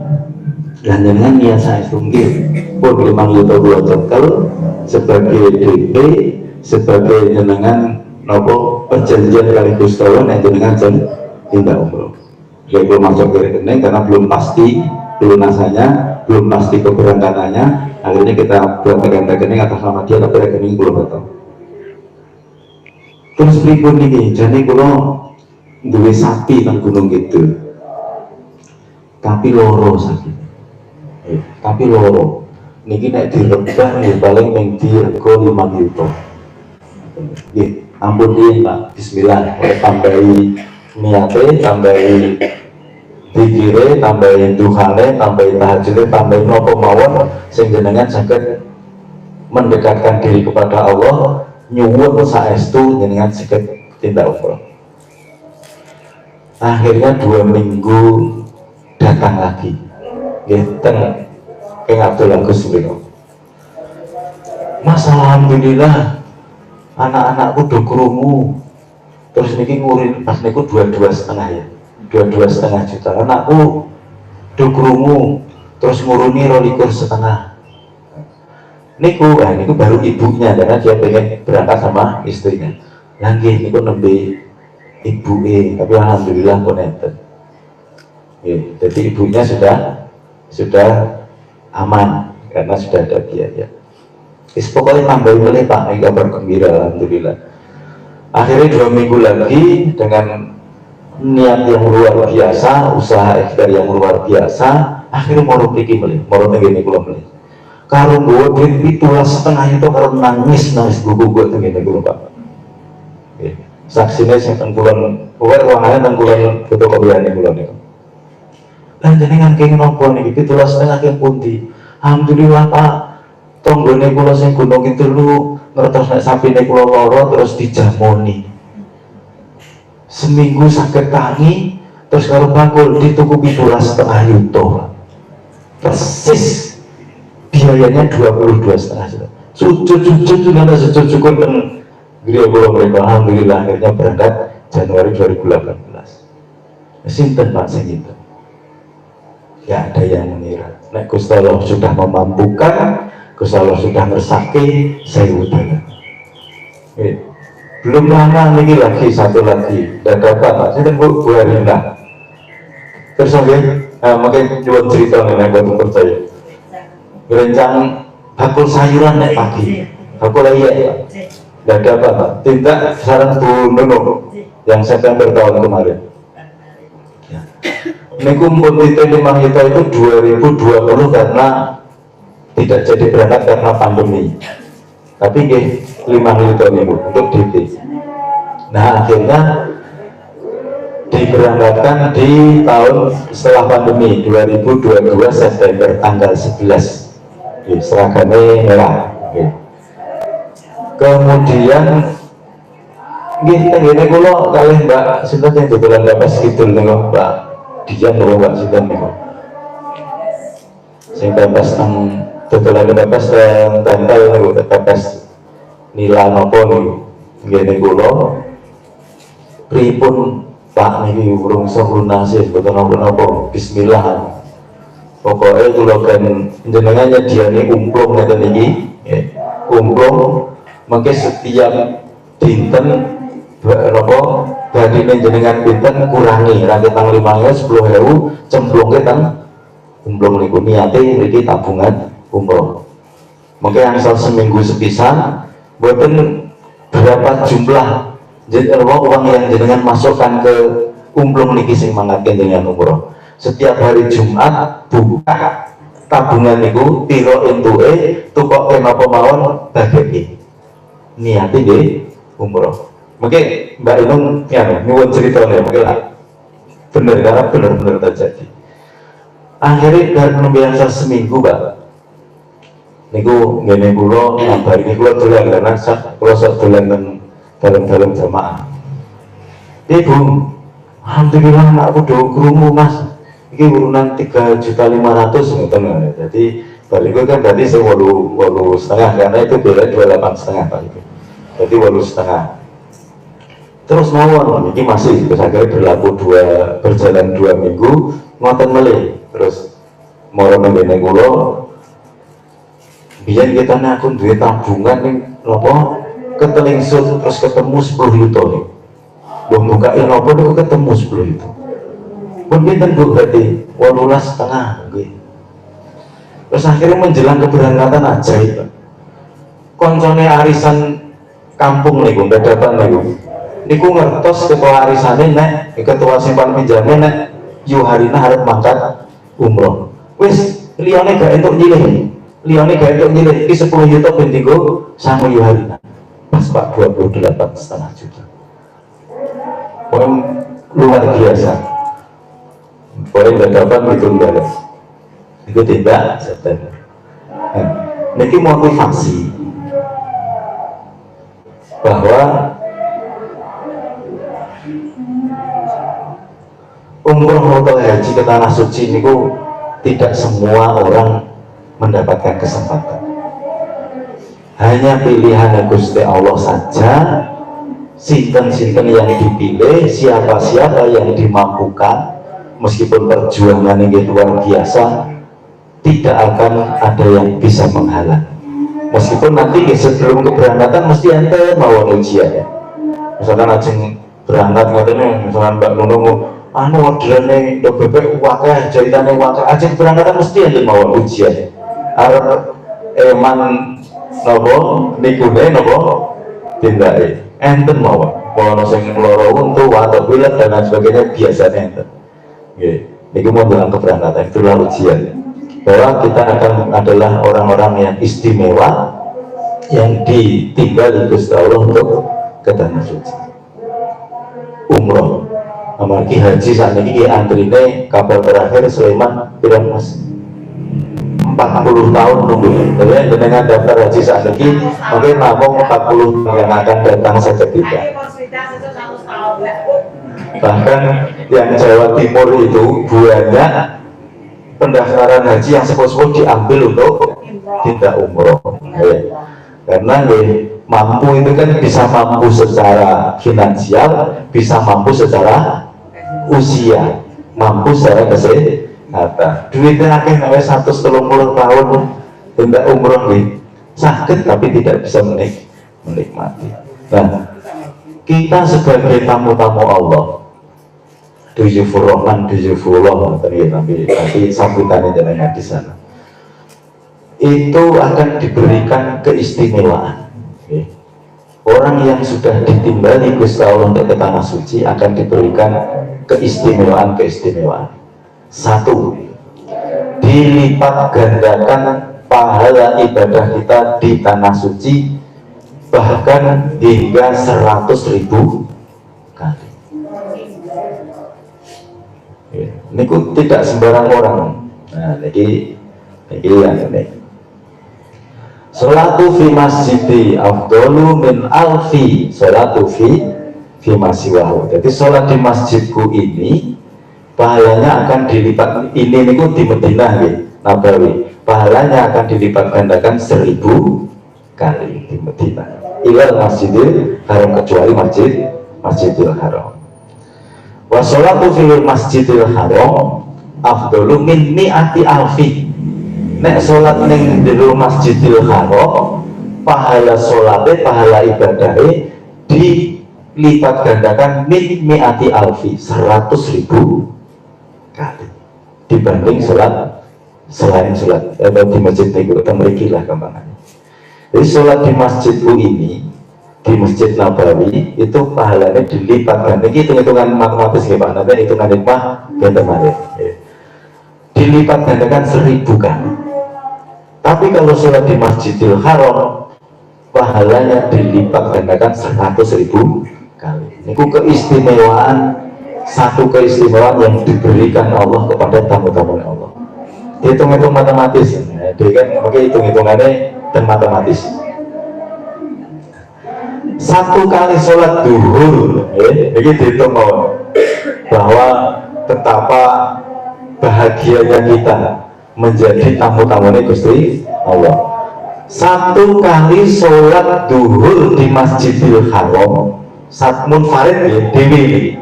Dan dengan niat saya sunggih pun 5 juta 2 cekel sebagai DP, sebagai jenengan nopo perjanjian kali Gusti Allah yang jenengan tindak umroh. Jadi belum masuk ke rekening karena belum pasti pelunasannya, belum pasti keberangkatannya. Akhirnya kita buat rekening atas nama dia, tapi rekening belum betul. Terus pripun ini, jadi kalau duwe sapi nang gunung gitu, tapi loro sakit. Tapi loro niki nek direbah ya paling ning dirego 5 juta. Nggih, ampun nggih Pak. Bismillah, tambahi niate, tambahi pikire, tambahi duhane, tambahi tahajud, tambahi napa mawon sing jenengan saged mendekatkan diri kepada Allah, nyuwun saestu jenengan saged tindak umroh. Akhirnya 2 minggu datang lagi. Geten Keng Abdul Agus beliau. Mas alhamdulillah anak-anakku do krungu. Terus niki ngurin pas niku 22,5 ya. 22,5 juta. Anakku do krungu terus nguruni 22,5. Niku baru ibunya karena dia pengen berangkat sama istrinya. Lah nggih niku nembe ibuke, tapi alhamdulillah pun enten. Jadi ibunya sudah aman karena sudah ada biaya. Pokoknya tambah boleh Pak, ini kabar gembira alhamdulillah. Akhirnya 2 minggu lagi dengan niat yang luar biasa, usaha ikhtiar yang luar biasa, akhirnya mau pergi beli, mau begini pulang beli. Karo gue duit 17,5 itu karo nangis gugu gue begini dulu Pak. saksinya sing teng kulon, pokoknya ruangannya teng kulon fotokopian kulon niku. Lan jenengan kenging napa niki 17,5 keng pundi? Alhamdulillah Pak, tonggone kula sing Gunung Kidul ngertos nek sapine kula lara terus dijamoni. Seminggu sakit tangi terus karo bakul dituku 17,5 juta. Persis biayanya 22,5 juta. Sujud juga ada sujud kan griya kula mereka. Alhamdulillah akhirnya berangkat Januari 2018. Sinten Pak sing sinten? Ya ada yang mengira nek Gusti Allah sudah memampukan, Gusti Allah sudah ngersake, saya udah. Belum lama lagi satu lagi dan dapat Pak sinten Bu Harinda. Terus makin jual cerita nih buat percaya. Rencang bakul sayuran naik pagi, bakul ayam, dan dapat Pak. Tindak saran Bu Nono yang September tahun kemarin. Ini kumpul itu 5 juta itu 2020 karena tidak jadi berangkat karena pandemi. Tapi 5 juta nih Bu untuk DP. Nah akhirnya diberangkatkan di tahun setelah pandemi 2022 September tanggal 11. Seragamnya merah. Kemudian ini kulo kalian Mbak sinten yang dodolan dapas gitu nih Mbak Dian lho Mbak sinten niku. Sing dapas nang dodolan dapas tempel niku dapas nila napa niku. Ngene kulo pripun Pak niki urung iso lunasi mboten napa-napa. Bismillah. Pokoknya kula kan jenengan nyediani umplung ngeten iki, umplung mengke setiap dinten napa badine jenengan pinten kurangi ra ketang 5.000 10.000 cemplungke teng umplung niku niate mriki tabungan umroh. Mengke angsal seminggu sepisan mboten berapa jumlah uang yang jenengan masukkan ke umplung niki sing mangatken jenengan umroh. Setiap hari Jumat buka tabungan niku piro entuke tukoke napa mawon bageke. Niate nggih umroh. Mungkin Mbak Inung ya nyuwun ceritanya mungkin lah. Bener karena bener-bener terjadi. Akhirnya dari pembiayaan seminggu Mbak. Niku ngene kula ngabari niku kula dolan karena kula sok dolan dalam jamaah. Ibu, alhamdulillah aku do krungu Mas. Iki urunan 3.500.000 ngoten. Jadi balik gue kan tadi saya 8,5 karena itu beda 28,5 Pak itu. Jadi 8,5. Terus mawon ini masih terus akhirnya berlaku berjalan 2 minggu ngoten melih. Terus moro ngene kula biyen kita aku duwe tabungan ning napa ketelingsut terus ketemu 10 juta nih. Wong bukain apa niku ketemu 10 juta. Pun pinten Bu berarti 18,5 nggih. Terus akhirnya menjelang keberangkatan ajaib. Koncone arisan kampung niku dadakan niku ngertos ketua arisane nek ketua simpan pinjame nek Yuharina harus mangkat umroh. Wis liyane gak entuk nyilih. Liyane gak entuk nyilih iki 10 juta ben dienggo sama Yuharina. Pas Pak 28,5 juta. Luar biasa. Pokoknya dadakan itu enggak ada. Itu tidak September. Ini motivasi bahwa umroh atau haji ke tanah suci ini tidak semua orang mendapatkan kesempatan. Hanya pilihan Gusti Allah saja. Sinten-sinten yang dipilih, siapa-siapa yang dimampukan, meskipun perjuangan ini luar biasa, tidak akan ada yang bisa menghalang. Meskipun nanti sebelum keberangkatan mesti ente mau ujian ya. Misalkan ajeng berangkat katanya, misalkan Mbak Nunung, orderannya do bebek wakah, jahitannya wakah, ajeng berangkatan mesti ente mau ujian. Arep eman nopo nikune nopo tindake. Enten mawon, mau sing loro untu atau bulat dan lain sebagainya biasanya enten. Ini mau dalam keberangkatan itulah ujian bahwa kita akan adalah orang-orang yang istimewa yang ditinggal Gusti Allah untuk ke tanah suci. umroh. Amargi haji saat ini antrine kabar terakhir Sulaiman bilang Mas 40 tahun nunggu. Jadi dengan daftar haji saat ini mungkin namun 40 yang akan datang saja tidak. Bahkan yang Jawa Timur itu banyak pendaftaran haji yang sepuh-sepuh diambil untuk tidak umroh. Karena mampu itu kan bisa mampu secara finansial, bisa mampu secara usia, mampu secara kesehatan. Duitnya akeh sampai 130 tahun tidak umroh nih, sakit tapi tidak bisa menikmati. Nah, kita sebagai tamu-tamu Allah, duyufur-Rahman, duyufullah, nanti sambutannya jalannya di sana. Itu akan diberikan keistimewaan. Orang yang sudah ditimbali Gusti Allah untuk ke tanah suci akan diberikan keistimewaan. Satu, dilipat gandakan pahala ibadah kita di tanah suci bahkan hingga 100.000 kali. Ini tidak sembarang orang. Nah, ini yang ini. Sholatu fi masjidi afdolu min alfi sholatu fi masjiwahu. Jadi sholat di masjidku ini pahalanya akan dilipat. Ini niku di Madinah ya, Nabawi. Pahalanya akan dilipat gandakan 1000 kali di Madinah. Ilal masjidil haram, kecuali masjidil haram. Wa sholatu fi masjidil haram afdolu min mi'ati alfi. Nek sholat ning di Masjidil Haram, pahala sholatnya, pahala ibadahnya dilipat gandakan min mi'ati alfi, 100.000 kali dibanding sholat selain sholat atau di masjid itu temerikilah kembangannya. Jadi sholat di masjidku ini, di Masjid Nabawi itu pahalanya dilipat gandakan. Hitung-hitungan matematis ya Pak, nanti hitungan hikmah dilipat gandakan 1000 kali. Tapi kalau sholat di Masjidil Haram pahalanya dilipat gandakan 100.000 kali. Ini keistimewaan, satu keistimewaan yang diberikan Allah kepada tamu-tamu Allah. Hitung-hitung matematis, dia kan pakai hitung-hitungannya dan matematis. Satu kali sholat duhur, begitu dihitung bahwa betapa bahagianya kita menjadi tamu-tamunya Gusti Allah. Satu kali sholat duhur di Masjidil Haram, saat munfarid ya, dewi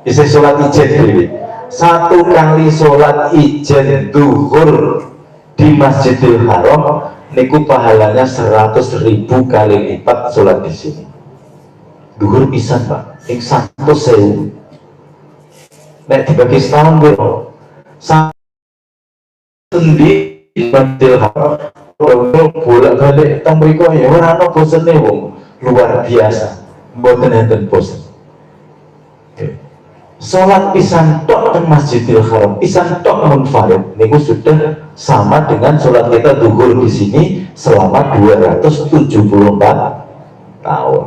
isi sholat ijen dewi. Satu kali sholat ijen duhur di Masjidil Haram, niku pahalanya 100.000 kali lipat sholat di sini. Duhur pisan Pak, yang 100.000. Nek dibagi setahun bro, sendi Masjidil Haram bolak-balik teng mriku ya ora ana bosene wong, luar biasa, mboten enten bosen. Salat pisan tok teng Masjidil Haram, pisan tok munfarid niku sudah sama dengan salat kita zuhur di sini selama 274 tahun.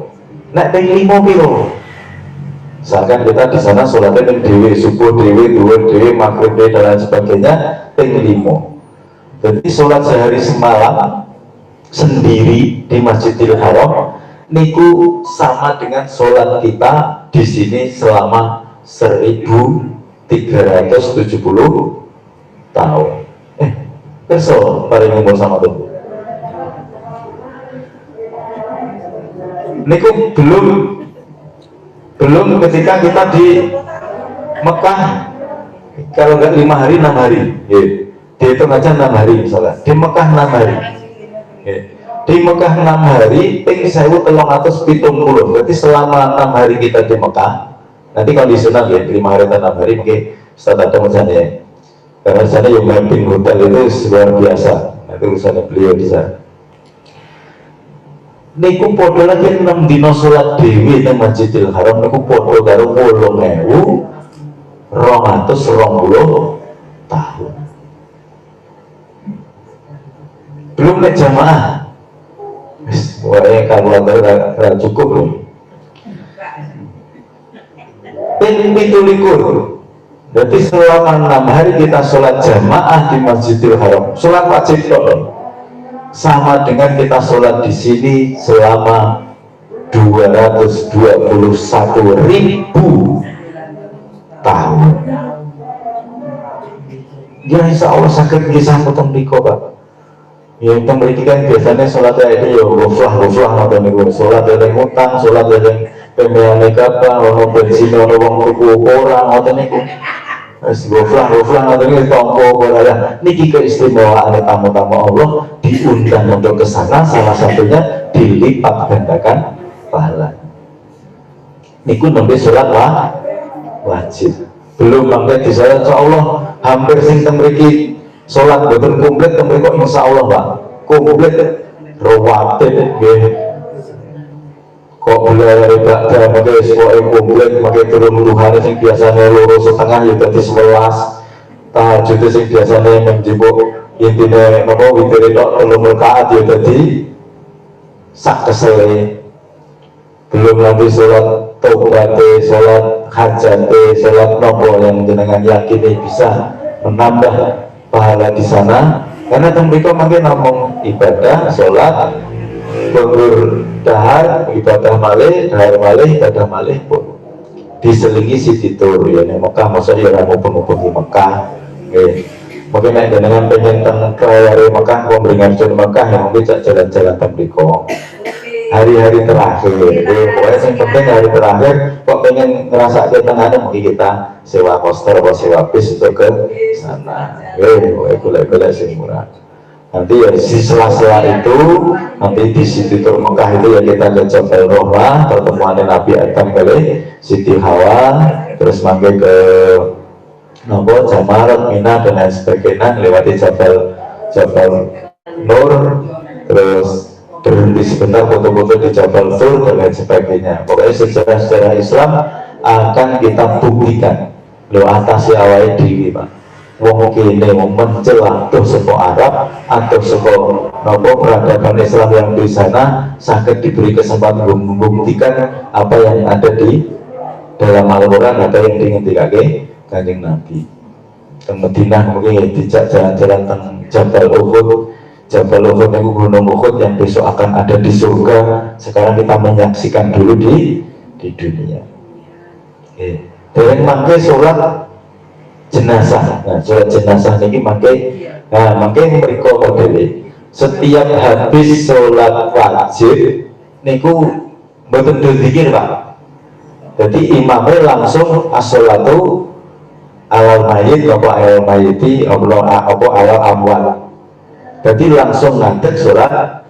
Nek ping 5 piro? Misalkan kita di sana sholatnya ping dewi, subuh dewi, duhur dewi, maghrib dewi dan lain sebagainya ping 5. Jadi sholat sehari semalam sendiri di Masjidil Haram niku sama dengan sholat kita di sini selama 1370 tahun. Besok paling umur sama tuh. Niku belum ketika kita di Mekah, kalau nggak 5 hari 6 hari, dihitung aja 6 hari misalnya. Di Mekah 6 hari, di Mekah 6 hari, ping 1370. Berarti selama 6 hari kita di Mekah, nanti kalau disunat ya 5 hari atau 6 hari, mungkin Ustaz ada misalnya ya. Karena di sana yang mapping hotel itu luar biasa. Nanti urusannya beliau di sana. Niku podo lagi 6 dino sholat dewi di Masjidil Haram niku podo karo 8.220 tahun. Belum nek jamaah. Wis wae kalkulator ora cukup belum. ping 17. Jadi selama 6 hari kita sholat jamaah di Masjidil Haram, sholat wajib loh, sama dengan kita sholat di sini selama 221.000 tahun. Ya insya Allah sakit kisah potong diko Pak. Ya kita memiliki kan biasanya sholat itu ya goflah atau nih sholat yang utang, sholat yang pembelaan apa, orang bensin, orang tuku orang atau nih goflah atau nih tompo orang. Niki keistimewaan tamu-tamu Allah diundang untuk kesana, salah satunya dilipat gandakan pahala. Niku nembe sholat wajib. Belum sampai di sana insya Allah hampir sing temriki sholat betul komplit temriki kok insya Allah Pak komplit rawatib nggih kok beliau ibadah pakai sesuai komplit pakai turun luhane sing biasanya loro setengah ya dadi 11 tahajud sing biasanya menjibuk intine napa witir tok 3 rakaat ya dadi sak kesele. Belum lagi sholat taubate, sholat hajate, sholat nopo yang jenengan yakini bisa menambah pahala di sana. Karena mereka mungkin ngomong ibadah, sholat, gugur dahar, ibadah malih, dahar malih, ibadah malih pun diselingi Siti Tur ya nih Mekah, masa ya mumpung di Mekah. Mungkin naik dengan pengen kerajaan Mekah, memberikan jalan Mekah yang mungkin jalan-jalan tembriko. Hari-hari terakhir, pokoknya yang penting hari terakhir kok pengen ngerasa ketenangan mungkin kita sewa poster atau sewa bis untuk ke sana. Gula-gula sih murah. Nanti ya di sela-sela itu nanti di Siti Tur Mekah itu ya kita ke Jabal Rohmah, pertemuan Nabi Adam kali Siti Hawa, terus mampir ke Nopo Jamarat, Mina dan lain sebagainya, lewati Jabal Nur, terus berhenti sebentar foto-foto di Jabal Tur dan lain sebagainya. Pokoknya sejarah-sejarah Islam akan kita buktikan lo atasi awal diri Pak. Wong kene wong mencelah tuh seko Arab atau seko nopo peradaban Islam yang di sana sakit diberi kesempatan membuktikan apa yang ada di dalam Al-Quran atau yang diinginkan Kanjeng Nabi. Di Madinah mungkin dijak jalan-jalan tentang Jabal Uhud. Jabal Uhud itu gunung Uhud yang besok akan ada di surga. Sekarang kita menyaksikan dulu di dunia. Dereng mangke sholat jenazah. Nah, sholat jenazah ini mangke, mereka modeli. Setiap habis sholat wajib, niku betul dikir Pak. Jadi imamnya langsung as-sholatu alal mayit, apa alal mayiti, apa alal amwat. Jadi langsung ngadeg sholat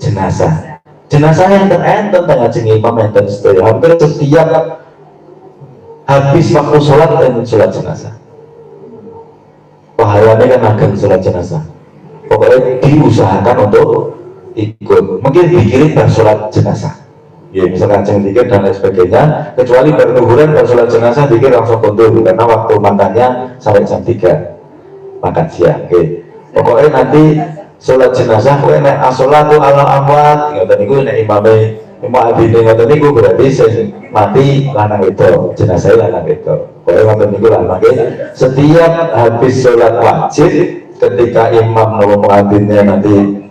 jenazah. Jenazah yang enten tengah jeng imam yang sedaya. Hampir setiap habis waktu sholat dan sholat jenazah. Pahalanya kan agak sholat jenazah. Pokoknya diusahakan untuk ikut. Mungkin dikirim dan sholat jenazah. Ya misalkan jeng dikir dan lain sebagainya. Kecuali bernuhuran dan sholat jenazah dikir langsung kundur karena waktu makannya sampai jam 3 makan siang. Pokoknya nanti sholat jenazah pokoknya naik as-sholatu ala amwat ngoten niku nek imame imam abine ngoten niku berarti sing mati lanang itu jenazah lanang itu pokoknya ngoten niku lah makanya setiap habis sholat wajib ketika imam nopo muadzinnya nanti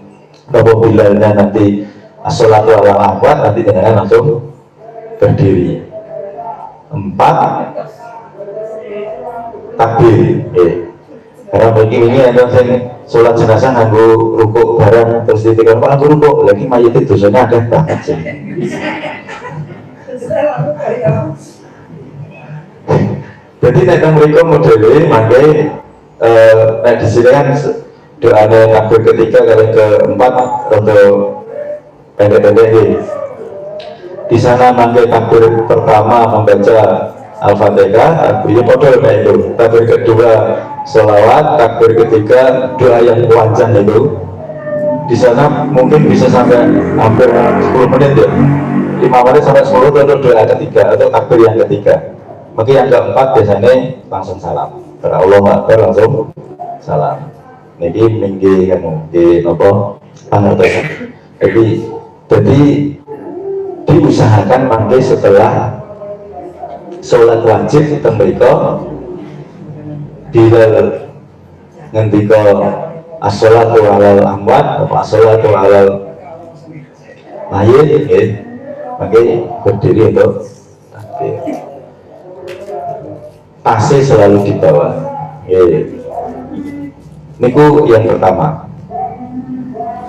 nopo bilalnya nanti as-sholatu ala amwat nanti jenengan langsung berdiri 4 takbir karena bagi ini ada yang sholat jenazah nganggo rukuk barang terus ditikar Pak nganggo rukuk lagi mayit itu dosanya ada banget sih. Jadi nek mereka modelnya makai nek di sini kan doanya takbir ketiga kali keempat atau pendek-pendek di sana makai takbir pertama membaca Al-Fatihah, takbir model kayak itu. Takbir kedua selawat, takbir ketiga doa yang panjang itu. Di sana mungkin bisa sampai hampir 10 menit ya. 5 menit sampai 10 untuk doa ketiga atau takbir yang ketiga. Mungkin yang keempat biasanya langsung salam. Allah Akbar langsung salam. Niki minggi kamu di nopo pangertosan. Jadi diusahakan mangke setelah sholat wajib teng mriko Bilal ngendika as-sholatu alal amwat atau as-sholatu alal mayit nggih. Mangke berdiri untuk takbir. Tasnya selalu dibawa. Nggih. Niku yang pertama.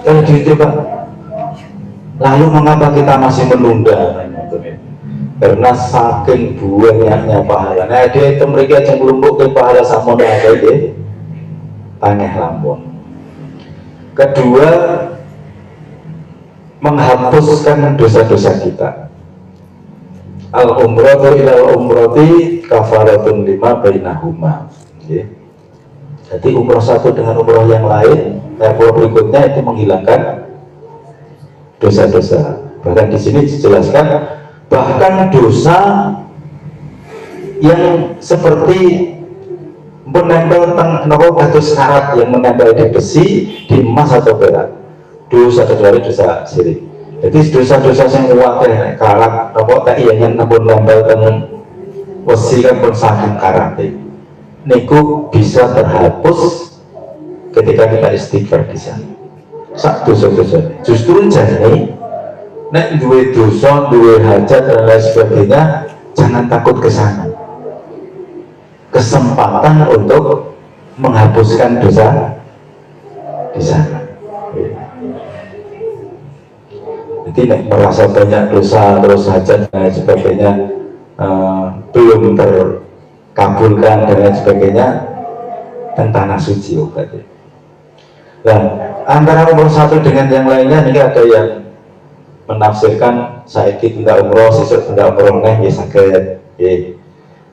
Kalau gitu Pak, lalu mengapa kita masih menunda? Karena saking banyaknya pahala. Nah, dia itu mereka yang melumpuk ke pahala samono ada itu tangeh lampun. Kedua, menghapuskan dosa-dosa kita. Al-umratu ilal umrati kafaratun lima bainahuma. Jadi umroh satu dengan umroh yang lain, umroh berikutnya itu menghilangkan dosa-dosa. Bahkan di sini dijelaskan bahkan dosa yang seperti menempel atau syarat yang menempel di besi, di emas atau perak. Dosa kecuali dosa syirik. Jadi dosa-dosa yang wakil karat nopo tak iya yang nempel besi kan pun saking karate. Niku bisa terhapus ketika kita istighfar di sana. Sak dosa-dosa. Justru jadi nek duwe dosa, duwe hajat dan lain sebagainya, jangan takut ke sana. Kesempatan untuk menghapuskan dosa di sana. Jadi nek merasa banyak dosa terus hajat dan lain sebagainya belum terkabulkan dan lain sebagainya, dan tanah suci obatnya. Nah, antara umroh satu dengan yang lainnya ini ada yang menafsirkan saiki tidak umroh, sesuk tidak umroh neh ya saged.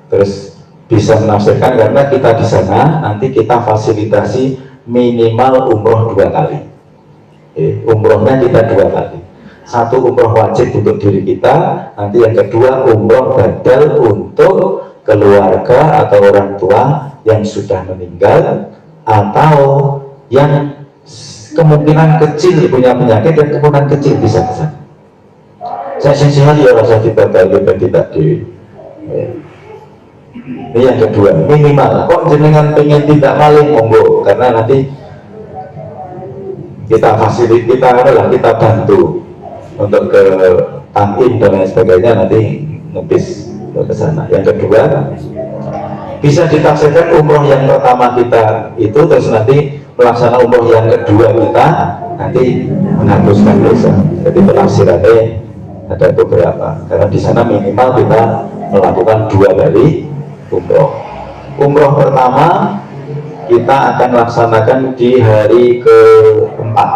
Terus bisa menafsirkan karena kita di sana nanti kita fasilitasi minimal umroh 2 kali. Umrohnya kita 2 kali. Satu umroh wajib untuk diri kita, nanti yang kedua umroh badal untuk keluarga atau orang tua yang sudah meninggal atau yang kemungkinan kecil punya penyakit dan kemungkinan kecil bisa ke sana. Saya sehat ya rasa dibatal dan tidak di. Ini yang kedua, minimal. Kok jenengan pengen tidak maling monggo, karena nanti kita kita bantu untuk ke Tankim dan lain sebagainya, nanti ngebis ke sana. Yang kedua, bisa ditafsirkan umroh yang pertama kita itu terus nanti melaksanakan umroh yang kedua kita nanti menghapuskan dosa. Jadi penafsirannya ada beberapa, karena di sana minimal kita melakukan 2 kali umroh. Umroh pertama kita akan laksanakan di hari keempat,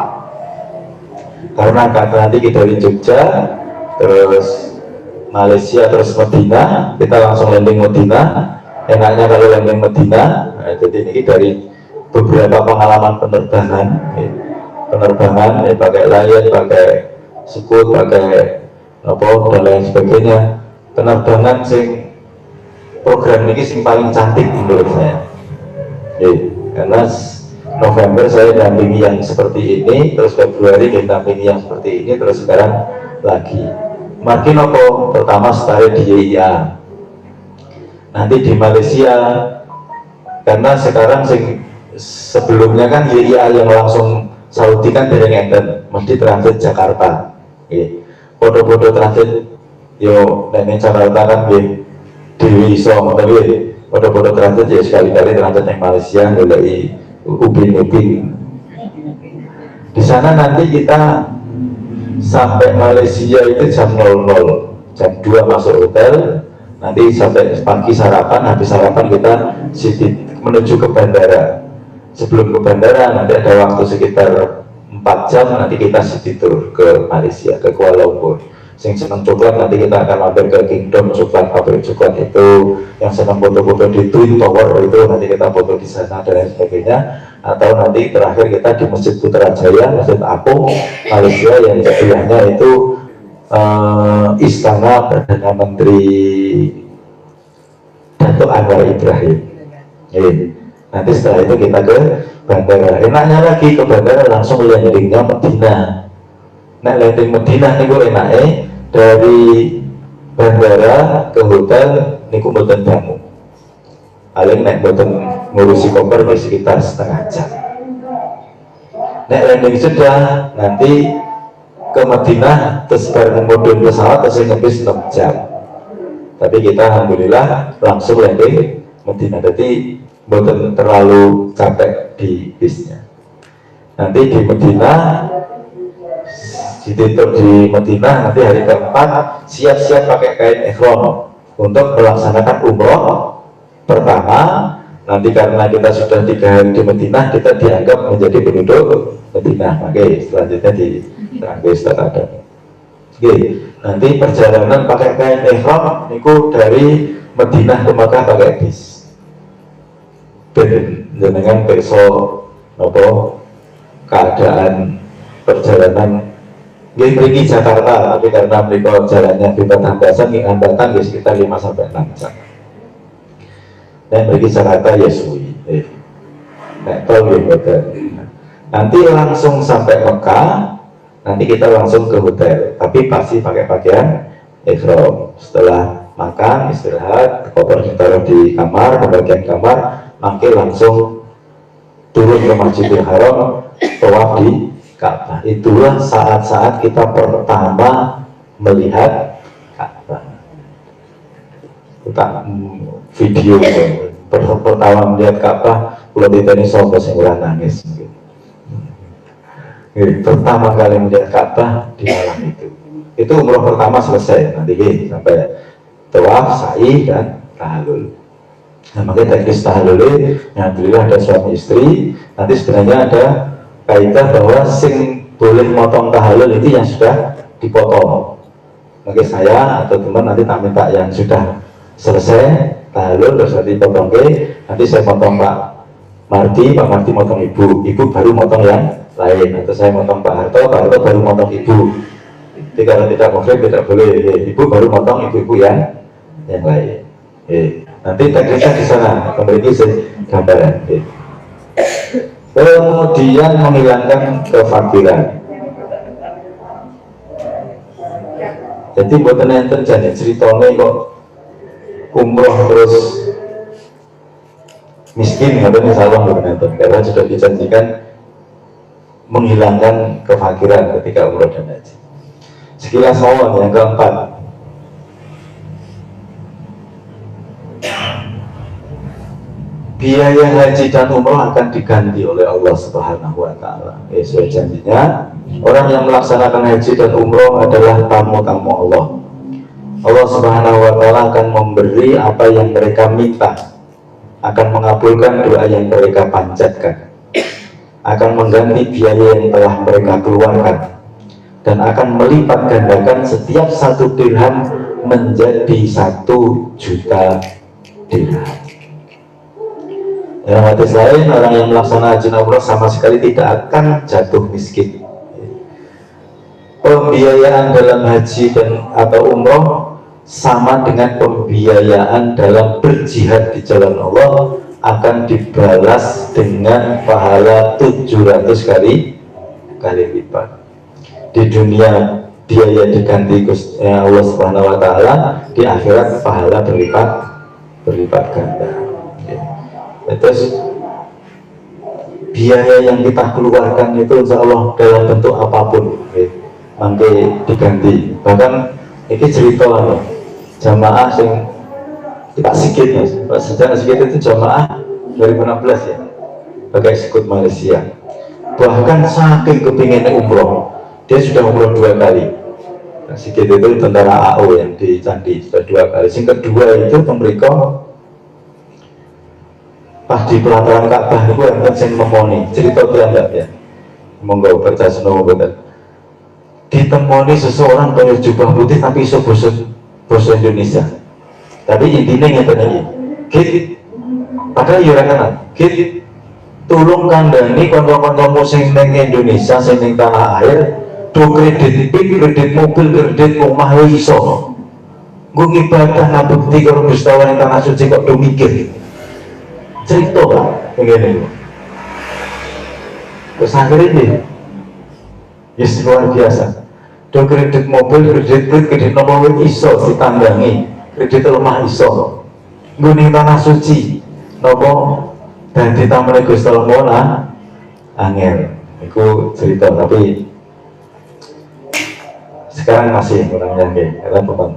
karena nanti kita dari Jogja terus Malaysia terus Medina, kita langsung landing Medina. Enaknya kalau landing Medina, nah, jadi ini dari beberapa pengalaman penerbangan pakai layar, pakai sekut, pakai dan lain sebagainya. Penerbangan sing program ini sing paling cantik menurut saya. Karena November saya dampingi yang seperti ini, terus Februari kita dampingi yang seperti ini, terus sekarang lagi. Makin pertama start di YIA, nanti di Malaysia, karena sekarang sebelumnya kan YIA yang langsung Saudi kan dari ngenten, mesti transit Jakarta. Foto-foto transit yo dan Jakarta kan di Song, tapi foto-foto transit ya sekali-kali transit yang Malaysia dari Upin. Di sana nanti kita sampai Malaysia itu jam 00, jam 2 masuk hotel, nanti sampai pagi sarapan, habis sarapan kita menuju ke bandara. Sebelum ke bandara nanti ada waktu sekitar 4 jam, nanti kita city tour ke Malaysia, ke Kuala Lumpur. Yang senang coklat nanti kita akan mampir ke Kingdom Coklat, pabrik coklat itu. Yang senang foto-foto di Twin Tower itu nanti kita foto di sana dan lain sebagainya. Atau nanti terakhir kita di Masjid Putrajaya, Masjid Apung, Malaysia, yang sebelahnya itu Istana Perdana Menteri Datuk Anwar Ibrahim. Nanti setelah itu kita ke bandara. Enaknya lagi ke bandara langsung landingnya Medina. Nah, landing Medina ini gue enaknya dari bandara ke hotel niku mboten dangu. Paling nek mboten ngurusi koper di sekitar setengah jam. Nek landing Jeddah nanti ke Madinah terus bareng mudhun pesawat terus ngebis 6 jam. Tapi kita alhamdulillah langsung landing Madinah. Jadi mboten terlalu capek di bisnya. Nanti di Madinah ditidur di Madinah, nanti hari keempat siap-siap pakai kain ihram untuk melaksanakan umroh pertama. Nanti karena kita sudah 3 hari di Madinah, kita dianggap menjadi penduduk Madinah. Oke, selanjutnya di setelah ada. Oke, nanti perjalanan pakai kain ihram niku dari Madinah ke Makkah pakai bis. Dengan besok nopo keadaan perjalanan pergi Jakarta, tapi karena mereka jalannya bebas hambasan, hambatan di sekitar 5-6 jam. Dan pergi Jakarta ya suwi, nanti langsung sampai Mekah, nanti kita langsung ke hotel, tapi pasti pakai pakaian ihram. Setelah makan, istirahat, koper ditaruh di kamar, pembagian kamar, nanti langsung turun ke Masjidil Haram, tawaf di Ka'bah. Itulah saat-saat kita pertama melihat Ka'bah. Kita video pertama melihat Ka'bah, kalau tidak ini sobat yang nangis. Pertama kali melihat Ka'bah di malam itu. Itu umroh pertama selesai. Nanti sampai tawaf, sa'i dan tahallul. Nah, makanya teknis tahallul, alhamdulillah ada suami istri. Nanti sebenarnya ada kaidah bahwa sing boleh motong tahallul itu yang sudah dipotong. Oke, saya atau teman nanti tak minta yang sudah selesai tahallul terus nanti potong nanti saya potong Pak Marti motong ibu baru motong yang lain, atau saya motong Pak Harto baru motong ibu. Jadi kalau tidak muhrim tidak boleh, ibu baru motong ibu-ibu yang lain. Nanti teknisnya di sana, memiliki gambaran. Kemudian menghilangkan kefakiran. Jadi buatan enten jadi ceritanya kok umroh terus miskin, katanya salah buatan enten, karena sudah dijanjikan menghilangkan kefakiran ketika umroh dan haji. Sekilas mawon yang keempat. Biaya haji dan umroh akan diganti oleh Allah Subhanahu wa Ta'ala. Sesuai janjinya, orang yang melaksanakan haji dan umroh adalah tamu-tamu Allah. Allah Subhanahu wa Ta'ala akan memberi apa yang mereka minta, akan mengabulkan doa yang mereka panjatkan, akan mengganti biaya yang telah mereka keluarkan, dan akan melipat gandakan setiap 1 dirham menjadi 1 juta dirham. Dalam hadis lain, orang yang melaksanakan haji dan umroh sama sekali tidak akan jatuh miskin. Pembiayaan dalam haji dan atau umroh sama dengan pembiayaan dalam berjihad di jalan Allah, akan dibalas dengan pahala 700 kali lipat. Di dunia biaya diganti Allah Subhanahu wa Ta'ala, di akhirat pahala berlipat ganda. Terus biaya yang kita keluarkan itu insya Allah dalam bentuk apapun nanti diganti. Bahkan ini cerita jamaah yang tidak sikit, sejarah sikit itu jamaah 2016 ya, pakai sekut Malaysia. Bahkan saking kepinginnya umroh, dia sudah umroh 2 kali. Sikit itu tentara AO yang di Candi sudah 2 kali. Yang kedua itu mereka pas di pelataran Ka'bah itu yang sing memoni cerita piyambak ya, monggo baca senowo betul. Ditemoni seseorang pakai jubah putih tapi iso basa Indonesia, tapi intinya ngeten iki, Git, padahal yo ora kenal, Git, tulung kandhani kanca-kancamu sing ning Indonesia, sing ning tanah air, do kredit PIK, kredit mobil, kredit omah iso. Nggo ngibadah ngabukti karo Gusti Allah ning tanah suci kok do mikir. Cerita Pak, begini. Terus akhirnya yes, luar biasa. do kredit mobil, kredit nomor iso ditanggangi, kredit lemah iso ngguning tanah suci nopo dan ditamani Gusti Allah angel. Itu cerita, tapi sekarang masih kurang yakin karena bukan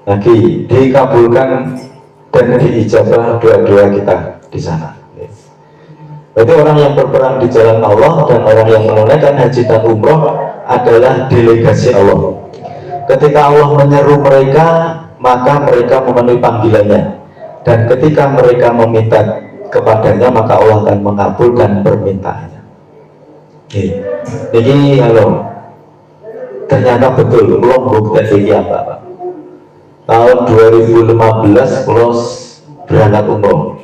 lagi dikabulkan dan diijabah doa-doa kita di sana. Berarti orang yang berperang di jalan Allah dan orang yang menunaikan haji dan umroh adalah delegasi Allah. Ketika Allah menyeru mereka, maka mereka memenuhi panggilannya, dan ketika mereka meminta kepadanya, maka Allah akan mengabulkan permintaannya. Jadi halo, ternyata betul belum bukti ini apa Pak. Tahun 2015 kalau berangkat umroh,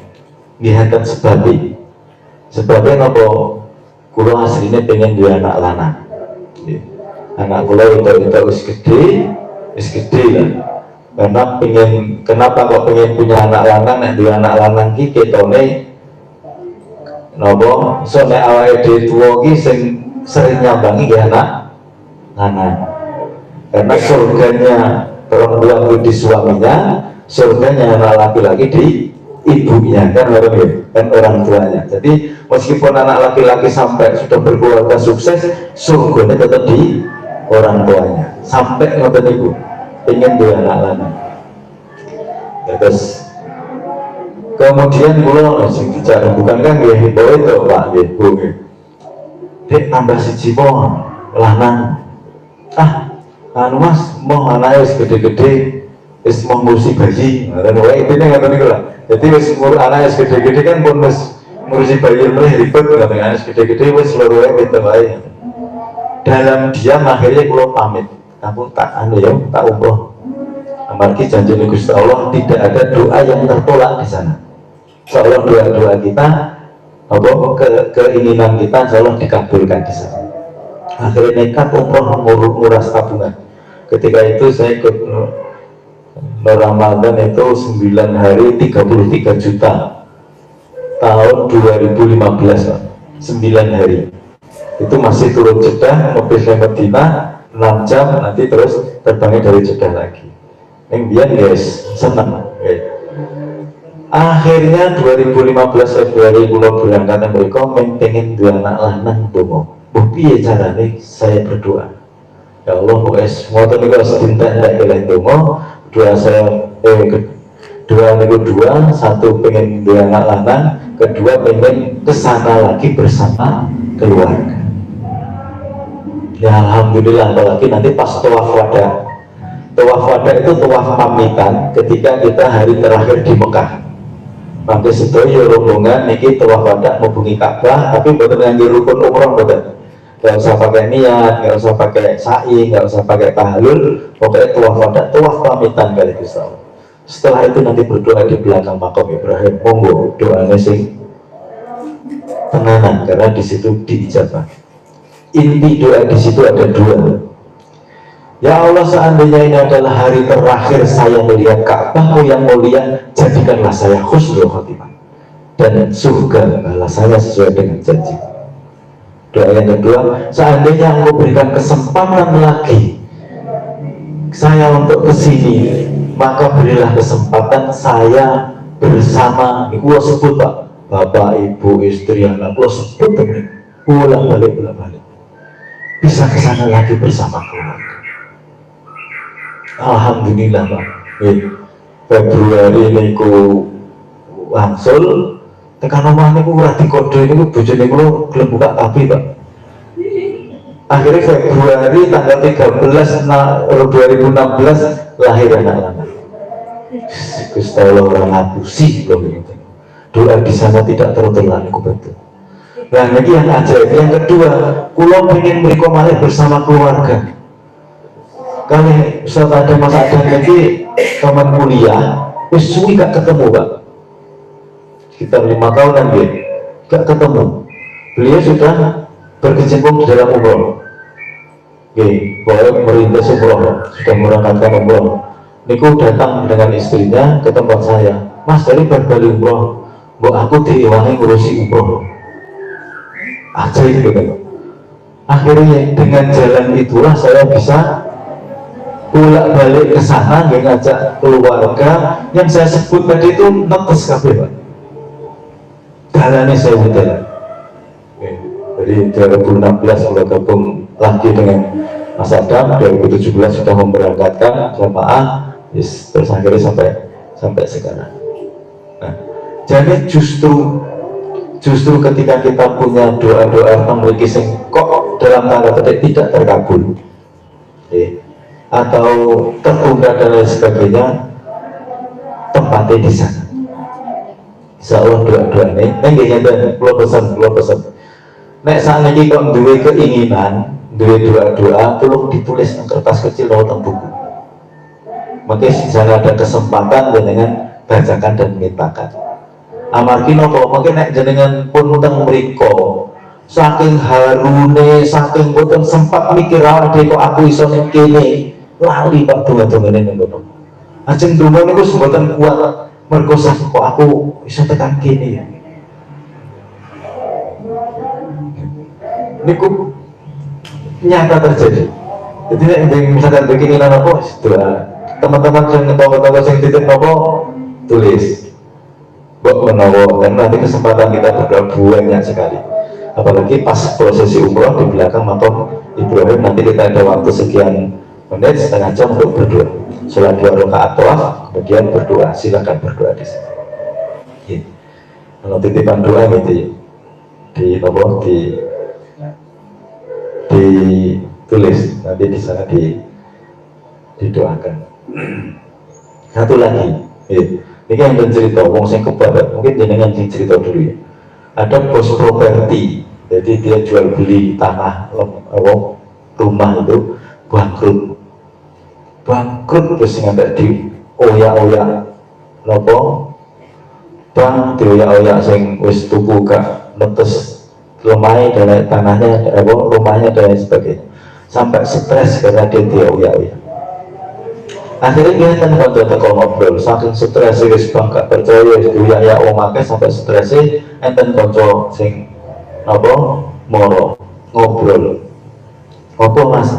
lihatkan sebabnya apa? Kulo aslinya pengen dua anak lanang. Anak kulo itu gede lah. Karena kenapa kok pengen punya anak lanang? Nek dua anak lanang ki ketone nopo? So nek awake dhewe tuwa ki sing sering nyambangi ya anak lanang. Karena surganya perempuan itu di suaminya, surganya anak laki-laki di ibunya, kan orang tuanya. Jadi meskipun anak laki-laki sampai sudah berkeluarga sukses, surganya tetap di orang tuanya. Sampai ngoten ibu, pengen dua anak lanang. Terus kemudian kula sing bicara bukan kan nggih himbau itu Pak nggih Bu. Dek tambah siji mo lanang. Anu Mas, mau anaknya wis gede-gede, wis mau ngurusi bayi. Dan wae intine ngoten niku lah. Jadi wis anaknya wis gede-gede kan pun wis ngurusi bayi mulai ribet ngoten kan, wis gede-gede wis loro wae gitu wae. Dalam diam akhirnya kula pamit. Aku tak anu ya, tak umroh. Amargi janji Gusti Allah tidak ada doa yang tertolak di sana. Seolah doa-doa kita, keinginan kita insyaallah dikabulkan di sana. Akhirnya nekat umroh nguras tabungan. Ketika itu saya ikut Ramadan itu 9 hari 33 juta tahun 2015 Pak. 9 hari itu masih turun Jeddah, mobil ke Madinah 6 jam, nanti terus terbangnya dari Jeddah lagi. Yang guys senang akhirnya 2015 Februari kula berangkat mereka pengen dua anak lanang dongo. Piye carane saya berdoa, ya Allah pokoknya semua itu kalau sedinten tidak pilih dongo dua, satu pengen dua anak lanang, kedua pengen kesana lagi bersama keluarga. Ya Alhamdulillah, apalagi nanti pas tawaf wada itu tawaf pamitan ketika kita hari terakhir di Mekah. Maka sedaya rombongan niki tawaf wada menghubungi Ka'bah, tapi bukan nganggo rukun umroh bukan. Nggak usah pakai niat, nggak usah pakai sa'i, nggak usah pakai tahlul, pokoknya tawaf wada, tawaf pamitan kali Gusti Allah. Setelah itu nanti berdoa di belakang makam Ibrahim, monggo doanya sing tenanan karena di situ diijabah. Inti doa di situ ada dua. Ya Allah, seandainya ini adalah hari terakhir saya melihat Ka'bah yang mulia, jadikanlah saya husnul khotimah dan surga adalah saya sesuai dengan janji. Doa yang kedua, seandainya Engkau berikan kesempatan lagi saya untuk kesini, maka berilah kesempatan saya bersama, ini gua sebut Pak, bapak, ibu, istri, anak, gua sebut pulang balik, bisa kesana lagi bersama keluarga. Alhamdulillah Pak. Februari ini ku wangsul tekan omah niku ora dikode niku bojone kula gelem buka tapi Pak. Akhirnya Februari tanggal 13 2016 lahir anak lanang. Gusti Allah ora ngapusi lho gitu. Doa di sana tidak tertolak niku betul. Nah, ini yang ajaib. Yang kedua, kula pengen mriko malih bersama keluarga. Kali Ustaz ada Mas Adam lagi teman kuliah, wis suwi gak ketemu Pak. Sekitar 5 tahunan dia gak ketemu. Beliau sudah berkecimpung di dalam umroh. Boleh merintis umroh, sudah merangkatkan umroh. Niku datang dengan istrinya ke tempat saya. Mas dari berbalik umroh, bu aku diiwangi ngurusi umroh. Ajaib gitu. Akhirnya dengan jalan itulah saya bisa bolak balik ke sana, ngajak keluarga yang saya sebut tadi itu netes kabeh Pak. Jalannya saya jalan. Jadi 2016 mulai gabung lagi dengan Mas Adam, 2017 sudah memberangkatkan jamaah, terus akhirnya sampai sekarang. Nah, jadi justru ketika kita punya doa-doa memiliki kok dalam tanda petik tidak terkabul, atau tertunda dan lain sebagainya, tempatnya di sana. Insya Allah doa-doa ini, belum pesan. Nek saat ini kok duwe keinginan, duwe doa-doa, tolong ditulis di kertas kecil atau buku. Mungkin di sana ada kesempatan dengan bacakan dan mintakan. Amargi nopo, mungkin nek jenengan pun utang mriko, saking harune, saking boten sempat mikir awake kok aku iso ning kene, lali Pak donga-dongane ning kono. Ajeng donga niku mboten kuat, mergo kok aku iso tekan kene ya. Niku nyata terjadi. Jadi yang misalkan begini apa, doa teman-teman yang tahu-tahu yang titip apa, tulis buat menawa, dan nanti kesempatan kita berdoa banyak sekali. Apalagi pas prosesi umroh di belakang makam Ibrahim, nanti kita ada waktu sekian menit, setengah jam untuk berdoa. Sholat 2 rakaat tawaf, kemudian berdoa. Silakan berdoa di sini. Ya. Kalau titipan doa gitu ya, ditulis nanti di sana didoakan. Satu lagi, ini kan yang cerita, wong sing kepada, mungkin jenengan sing cerita dulu ya. Ada bos properti, jadi dia jual beli tanah, rumah itu bangkrut terus nggak di oyak nopo, bang di oyak sing wis tuku gak netes lemai dan tanahnya, rumahnya dan lain sebagainya, sampai stres karena dia oyak. Akhirnya dia kan konco ngobrol, saking stres wis bang gak percaya ya omake sampai stres enten konco sing moro ngobrol, mas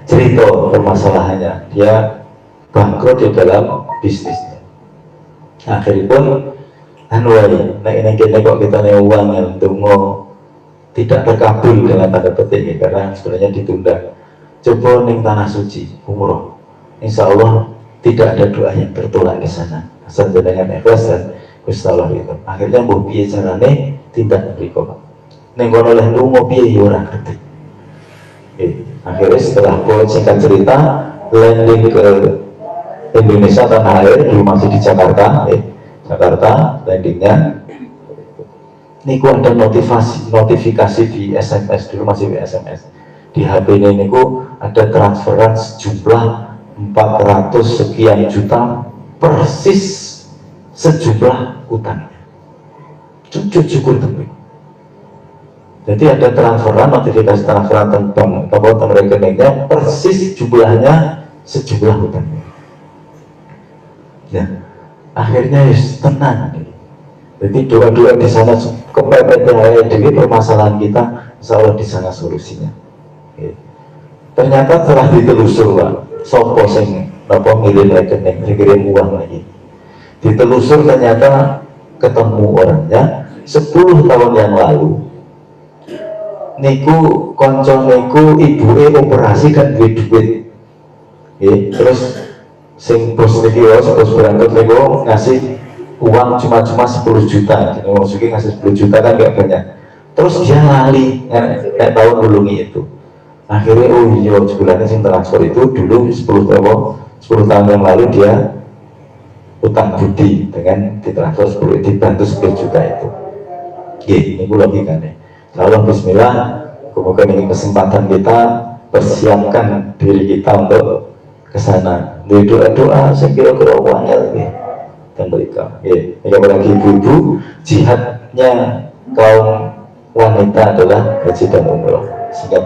cerita permasalahannya, dia bangkrut di dalam bisnisnya. Akhirnya pun nek kok kita uang yang tunggu tidak terkabul dengan tanda petik karena sebenarnya ditunda. Coba ning tanah suci umroh, insya Allah tidak ada doa yang tertolak di sana. Asal dengan ikhlas dan Gusti Allah itu. Akhirnya mbok piye carane tindak mriko Pak. Ning kono oleh lunga piye ya ora ngerti. Akhirnya setelah singkat cerita landing ke Indonesia tanah air, dulu masih di Jakarta, landingnya. Niku ada notifikasi di SMS, dulu masih di SMS. Di HP ini niku ada transferan sejumlah 400 sekian juta, persis sejumlah utangnya. Cukur temen. Jadi ada transferan, notifikasi transferan tentang rekeningnya, persis jumlahnya sejumlah utangnya. Ya, akhirnya tenang. Jadi doa-doa di sana kepepetnya jadi permasalahan kita, insya Allah di sana solusinya. Ternyata telah ditelusur Pak, sopo sing ngirim rekening, dikirim uang lagi. Ditelusur ternyata ketemu orangnya 10 tahun yang lalu. Niku konco niku ibuke operasi kan duit. Terus sing bos niki bos berangkat niku ngasih uang cuma 10 juta. Maksudnya ngasih 10 juta kan gak banyak. Terus dia lali kayak tahun belum itu. Akhirnya sebulannya sing transfer itu dulu 10 tahun yang lalu dia utang budi dengan ditransfer 10, dibantu 10 juta itu. Ini logikanya. Kalau bismillah, semoga ini kesempatan kita persiapkan diri kita untuk ke sana. Doa-doa saya kira-kira uangnya lebih dan mereka. Apalagi ibu-ibu, jihadnya kaum wanita adalah haji dan umroh. Sehingga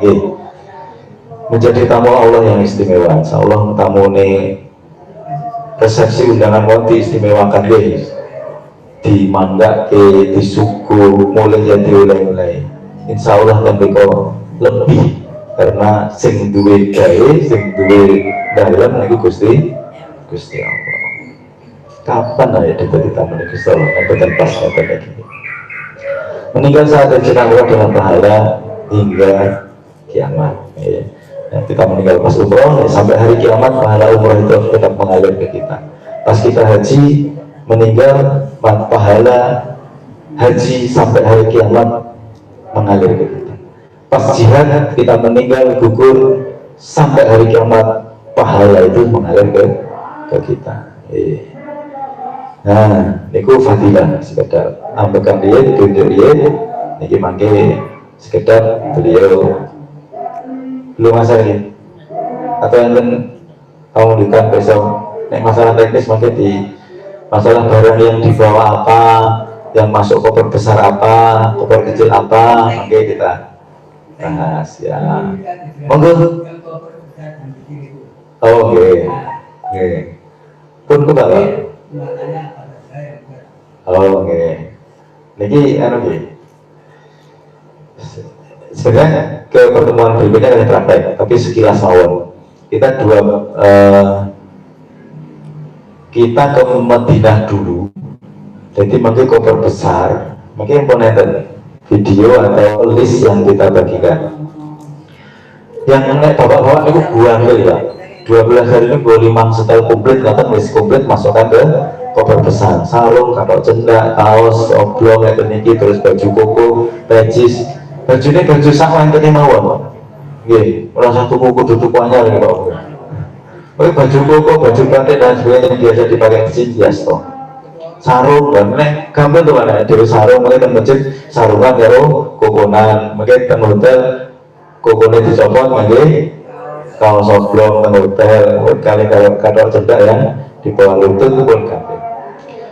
menjadi tamu Allah yang istimewa. Insya Allah tamu ini resepsi undangan wanti istimewakan di mangga di suku mulai jadi oleh-oleh insya Allah tembiko lebih karena sing duwe gawe sing duwe dalam niku Gusti Allah. Kapan aja kita menikah Gusti Allah yang pas ngoten iki. Meninggal saat jenazah dengan pahala hingga kiamat. Ya. Kita meninggal pas umroh sampai hari kiamat pahala umroh itu tetap mengalir ke kita. Pas kita haji meninggal pahala haji sampai hari kiamat mengalir ke kita. Pas jihad kita meninggal gugur sampai hari kiamat pahala itu mengalir ke kita. Nah, niku fadilah sekedar ambekan dia ditunjuk dia niki mangke sekedar beliau belum masalah ini atau yang kamu dikan besok nek masalah teknis mungkin di masalah barang yang dibawa apa, yang masuk koper besar apa, koper kecil apa, mungkin kita bahas ya. Monggo. Oh, oke. Pun kok oh, oke. Niki sebenarnya ke pertemuan berikutnya ada praktek, tapi sekilas mawon. Kita kita ke Madinah dulu. Jadi mungkin koper besar, mungkin komponen video atau list yang kita bagikan. Yang bapak-bapak itu buang ya. 12 hari ini boleh 5 setel komplit, kata list komplit masukkan ke koper besar, sarung, kapal cendak, kaos, oblong, niki terus baju koko, pejis, bajunya baju sama yang tadi mawon, gih, merasa tuku tutup anyar nih pak. Oke, baju koko, baju batik dan sebagainya yang biasa dipakai masjid hias toh, sarung, dan nek gambar tuh mana, dari sarung, mungkin masjid sarungan ya kokonan, mungkin kan hotel kokonan dicopot, mungkin kaos oblong kan hotel, kali kadang cendak yang di bawah lutut pun gambar.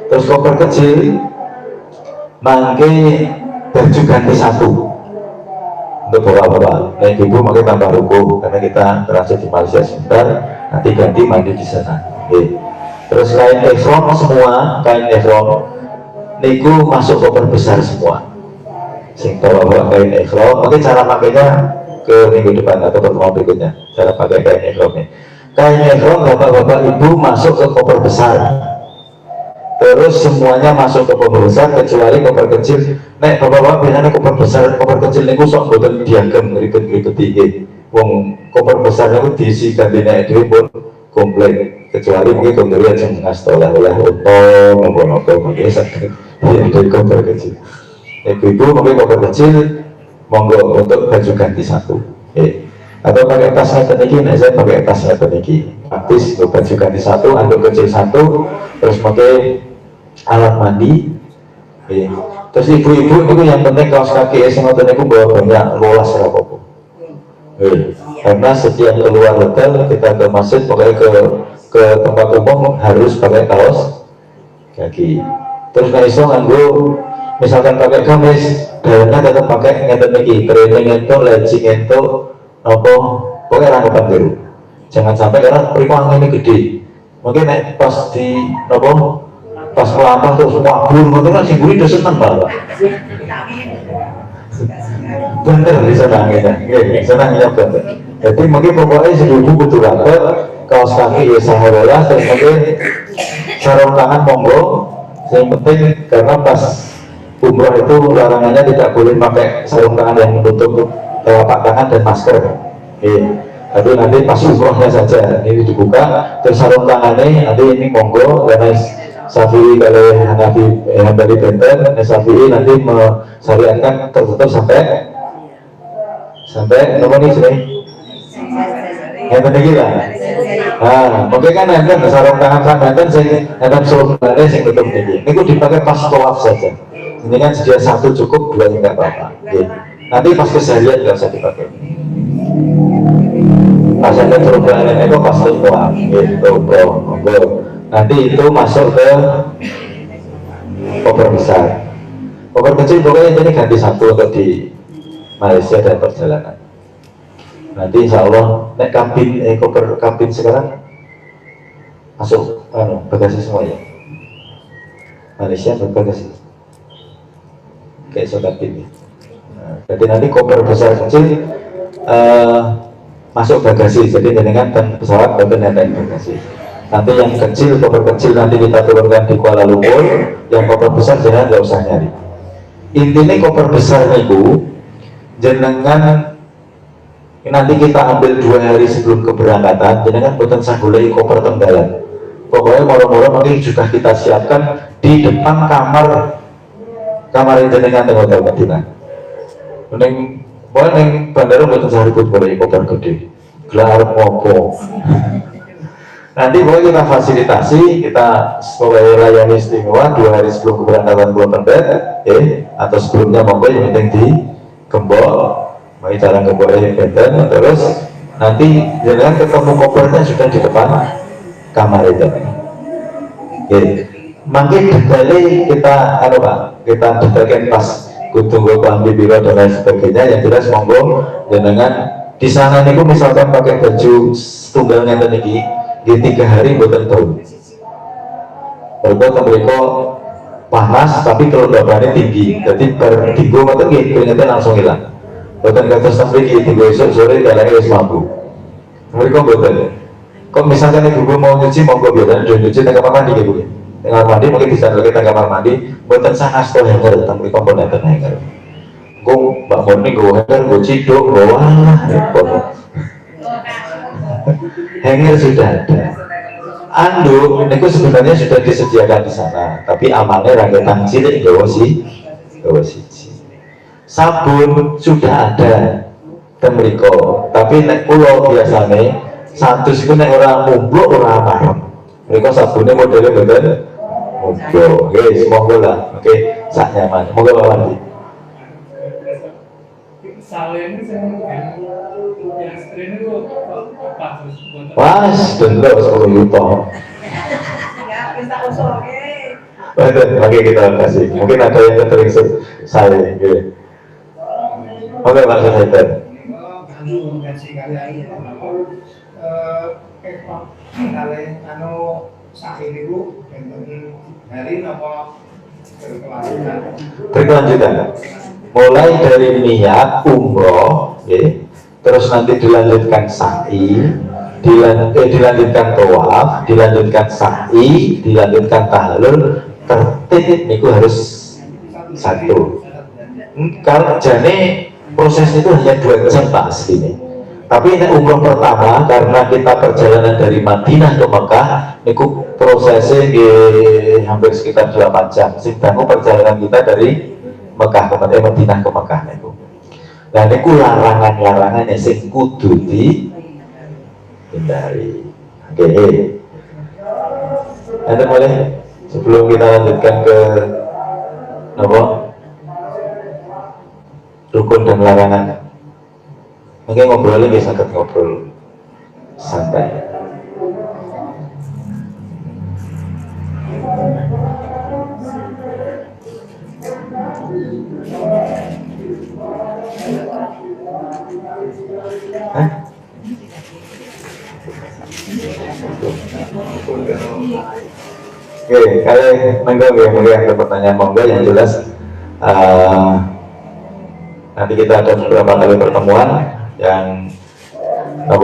Terus koper kecil mangke baju ganti satu untuk bapak-bapak. Nah ibu mungkin tambah ruko karena kita berasal di Malaysia sebentar, nanti ganti mandi di sana. Oke. Terus kain ihram semua, kain ihram niku masuk koper besar semua. Sing bapak-bapak kain ihram, mungkin cara pakainya ke minggu depan atau pertemuan berikutnya. Cara pakai kain ihramnya. Kain ihram bapak-bapak ibu masuk ke koper besar. Terus semuanya masuk ke koper besar kecuali koper kecil. Nek bapak-bapak biasanya koper besar, koper kecil niku sok boten diagem ribet-ribet iki. Wong koper besar niku diisi gandine dhewe pun komplit. Kecuali mungkin kemudian sing ngastolah oleh untung ngono-ngono mungkin saged dari koper kecil. Ibu mungkin koper kecil monggo untuk baju ganti satu. Atau pakai tas ngeten iki, nek saya pakai tas ngeten iki. Praktis baju ganti satu, anduk kecil satu, terus pakai alat mandi. Terus ibu-ibu itu yang penting kaos kaki sing ngoten niku bawa banyak lolas ora apa-apa. Karena setiap keluar hotel kita ke masjid pokoknya ke tempat umum harus pakai kaos kaki. Terus nek iso nganggo misalkan pakai gamis, dalamnya tetap pakai ngeten iki, training entuk, legging entuk, apa pokoknya rangkupan dulu. Jangan sampai karena perikwang ini gede. Mungkin nek pas di nopo pas kelapa terus wabur ngono kan sing buri udah seneng malah. Bener bisa nangis ya. Senangnya bener. Jadi mungkin pokoknya seribu betul rapet, kaos kaki ya sahabat, terus mungkin sarung tangan monggo. Yang penting karena pas umroh itu larangannya tidak boleh pakai sarung tangan yang menutup telapak tangan dan masker. Tapi nanti pas umrohnya saja ini dibuka, terus sarung tangannya nanti ini monggo karena Syafi'i kalau Hambali Benten, Syafi'i nanti mesyariatkan tertutup sampai nomor ini sini yang penting lah. Nah, mungkin kan nanti sarung tangan sanggatan yang sultannya yang tutup ini. Ini dipakai pas tawaf saja. Ini kan sudah satu cukup, dua enggak apa-apa. Nanti pas keseharian nggak usah dipakai. Pas ada perubahan itu pas tawaf, gitu, bro. Nanti itu masuk ke koper besar. Koper kecil pokoknya ini ganti satu untuk di Malaysia dan perjalanan. Nanti insya Allah naik kabin, koper kabin sekarang masuk bagasi semuanya. Malaysia berbagasi kayak so kabin. Nah, Jadi nanti koper besar kecil masuk bagasi, jadi dengan dan pesawat dan bagasi. Nanti yang kecil, koper kecil nanti kita turunkan di Kuala Lumpur, yang koper besar jangan nggak usah nyari. Intinya koper besar itu jenengan nanti kita ambil 2 hari sebelum keberangkatan, jenengan buatan sagulai koper tenggalan. Pokoknya moro-moro nanti sudah kita siapkan di depan kamar jenengan di Hotel Madinah. Neng, pokoknya neng bandara buatan sahribut boleh koper gede, gelar mopo. Nanti boleh kita fasilitasi, kita sebagai layani istimewa 2 hari sebelum keberangkatan Pulau Pendet, atau sebelumnya monggo yang penting di Gembok, mau jalan Gembok Benten, terus nanti jangan ketemu kopernya sudah di depan kamar itu. Makin detailnya kita, kita detailkan pas kutunggu kelambi biro dan lain sebagainya. Yang jelas monggo jangan di sana niku misalkan pakai baju tunggalnya tadi di 3 hari buatan tahu. Berbuat mereka panas tapi kelembabannya tinggi, jadi bertimbul atau keringatnya langsung hilang. Buatan kata sampai tinggal esok sore dalamnya wis mampu. Mereka buatan. Kok misalkan ibu mau nyuci monggo biasa nyuci tengah kamar mandi gitu. Tengah mandi mungkin bisa lagi tengah kamar mandi. Buatan sangat stol hanger, tapi komponen hanger. Gue mbak Moni gue hanger, gue ciduk, gue wah repot. Hanger sudah ada. Anduk itu sebenarnya sudah disediakan di sana, tapi amalnya rakyat cilik gawa siji. Sabun sudah ada temriko, tapi nek pulau biasanya satu itu nek orang mumblok orang marem. Mereka sabunnya modelnya betul mumblok. Oke, semoga lah. Oke, sak nyaman. Moga Pak Wandi. Pas, dendok 10 juta. Oke, kita kasih. Mungkin ada yang terterisik saya. Oke, Pak Sahiter. Berkelanjutan. Mulai dari niat umroh, terus nanti dilanjutkan sa'i, dilanjutkan tawaf, dilanjutkan sa'i, dilanjutkan tahlul, tertib itu harus satu. Kalau jane proses itu hanya 2 jam Pak aslinya. Tapi ini umroh pertama karena kita perjalanan dari Madinah ke Mekah, itu prosesnya hampir sekitar 8 jam. Sedangkan perjalanan kita dari Mekah ke Madinah ke Mekah itu. Nah ini larangan-larangan yang sing kudu dihindari. Oke. Ada boleh sebelum kita lanjutkan ke apa? Rukun dan larangan. Mungkin ngobrolnya bisa ngobrol santai. Oke, kalian monggo ada pertanyaan monggo yang jelas. Nanti kita ada beberapa kali pertemuan yang nggak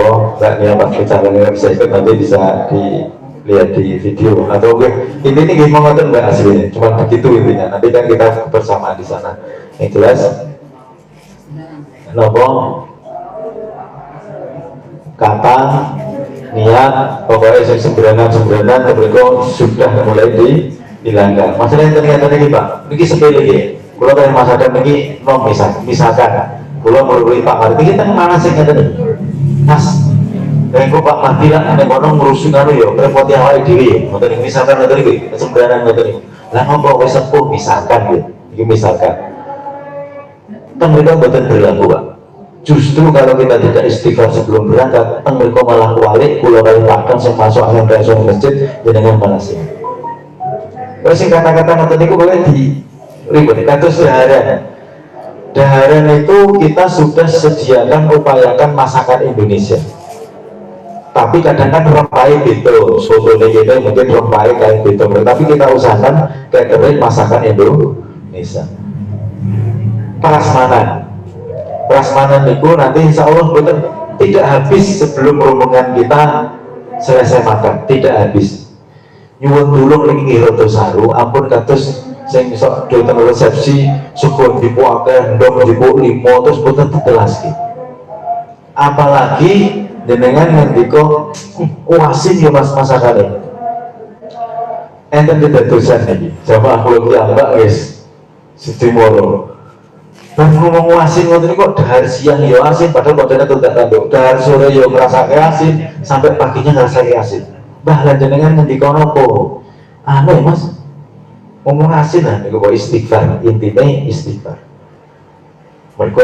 Pak bicaranya bisa ikut, nanti bisa dilihat di video atau ini mau ngotot nggak aslinya, cuma begitu intinya. Nanti kan kita bersama di sana. Yang jelas, kata niat pokoknya sembranan mereka sudah mulai dihilangkan. Masalah yang ternyata ini Pak, ini sepele ya. Kalau dari masyarakat ini misalkan kalau melalui Pak Marti kita mana sih ngerti Mas dengan Pak Marti lah ada orang ngurusin ya repot yang lain diri ya misalkan ngerti ini sembranan ngerti lah ngomong wes sepuh misalkan ya ini misalkan kan mereka betul berlaku Pak. Justru kalau kita tidak istighfar sebelum berangkat, mereka malah kualik, pulau kali pakam yang masuk angin dari masjid dengan manasik. Terus yang kata-kata nanti itu boleh diribut. Katus daharan itu kita sudah sediakan, upayakan masakan Indonesia. Tapi kadang kan rempai gitu, soto kita mungkin rempai kayak gitu. Tapi kita usahakan kayak masakan Indonesia. Prasmanan. prasmanan itu nanti insya Allah betul tidak habis sebelum rombongan kita selesai makan, tidak habis. Nyuwun tulung niki Roto Saru, ampun kados sing sok do teng resepsi sugun dipu akeh, ndok dipu 5 terus boten ditelaski. Apalagi jenengan ngendika uasin ya Mas masakane. Enten kedadosan iki, jamaah kula piyambak wis sedemoro. Nah ngomong asin ngoten kok dahar siang ya asin padahal modalnya tidak tanduk. Dahar sore ya ngrasake asin sampai paginya ngrasake asin. Mbah lan jenengan ngendika napa? Anu Mas. Ngomong asin lah niku kok istighfar, intine istighfar. Mergo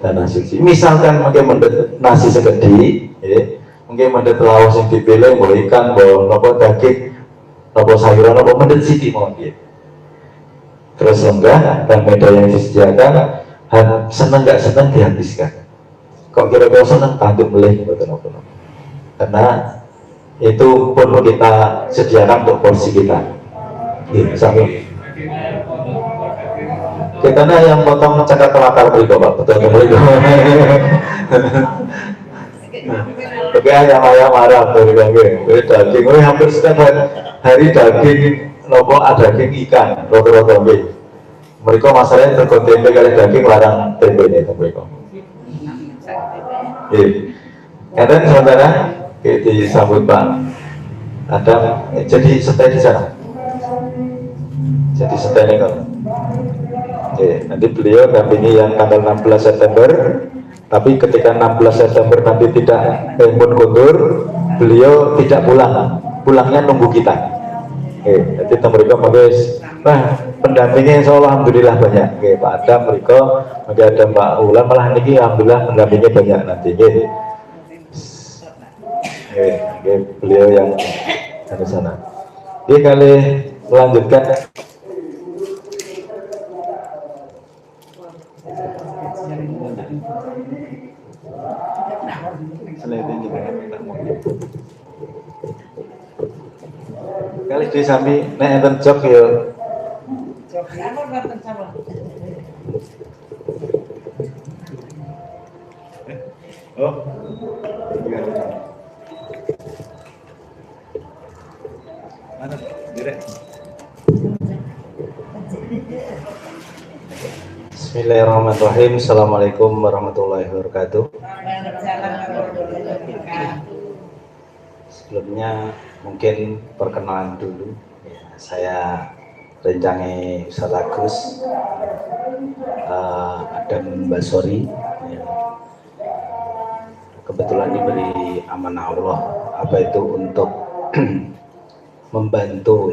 tanah suci. Misalkan mungkin mendet nasi segede, mungkin mendet laos yang dipilih, boleh ikan, boleh nopo daging, nopo sayuran, nopo mendet siti mungkin. Terus enggak dan media yang disediakan seneng nggak seneng dihabiskan. Kok kira-kira seneng tanduk melih betul-betul. Karena itu pun kita sediakan untuk porsi kita. Satu. Kita yang potong cakap telakar beli Pak, betul beli. Oke, ayam marah dari daging, daging. Hampir setiap hari daging, nopo ada daging ikan, roto-roto beli. Mereka masalahnya terkon tempe kali daging larang tempe ini mereka. Kemudian sementara kita disambut Pak Adam, jadi stay di sana. Jadi stay nih kalau. Nanti beliau dampingi yang tanggal 16 September, tapi ketika 16 September nanti tidak pun kundur, beliau tidak pulang, pulangnya nunggu kita. Jadi mereka guys, nah pendampingnya insya Allah alhamdulillah banyak. Pak Adam mereka, ada Mbak Ulan, malah niki alhamdulillah pendampingnya banyak nanti. Beliau yang ada sana. Kali melanjutkan. Kali di sami nek enten jok ya. Jok apa enten sama. Oh. Mana? Direk. Bismillahirrahmanirrahim. Assalamualaikum warahmatullahi wabarakatuh. Sebelumnya mungkin perkenalan dulu. Saya Rencange Ustaz Agus, Adam Basori. Kebetulan diberi amanah Allah apa itu untuk membantu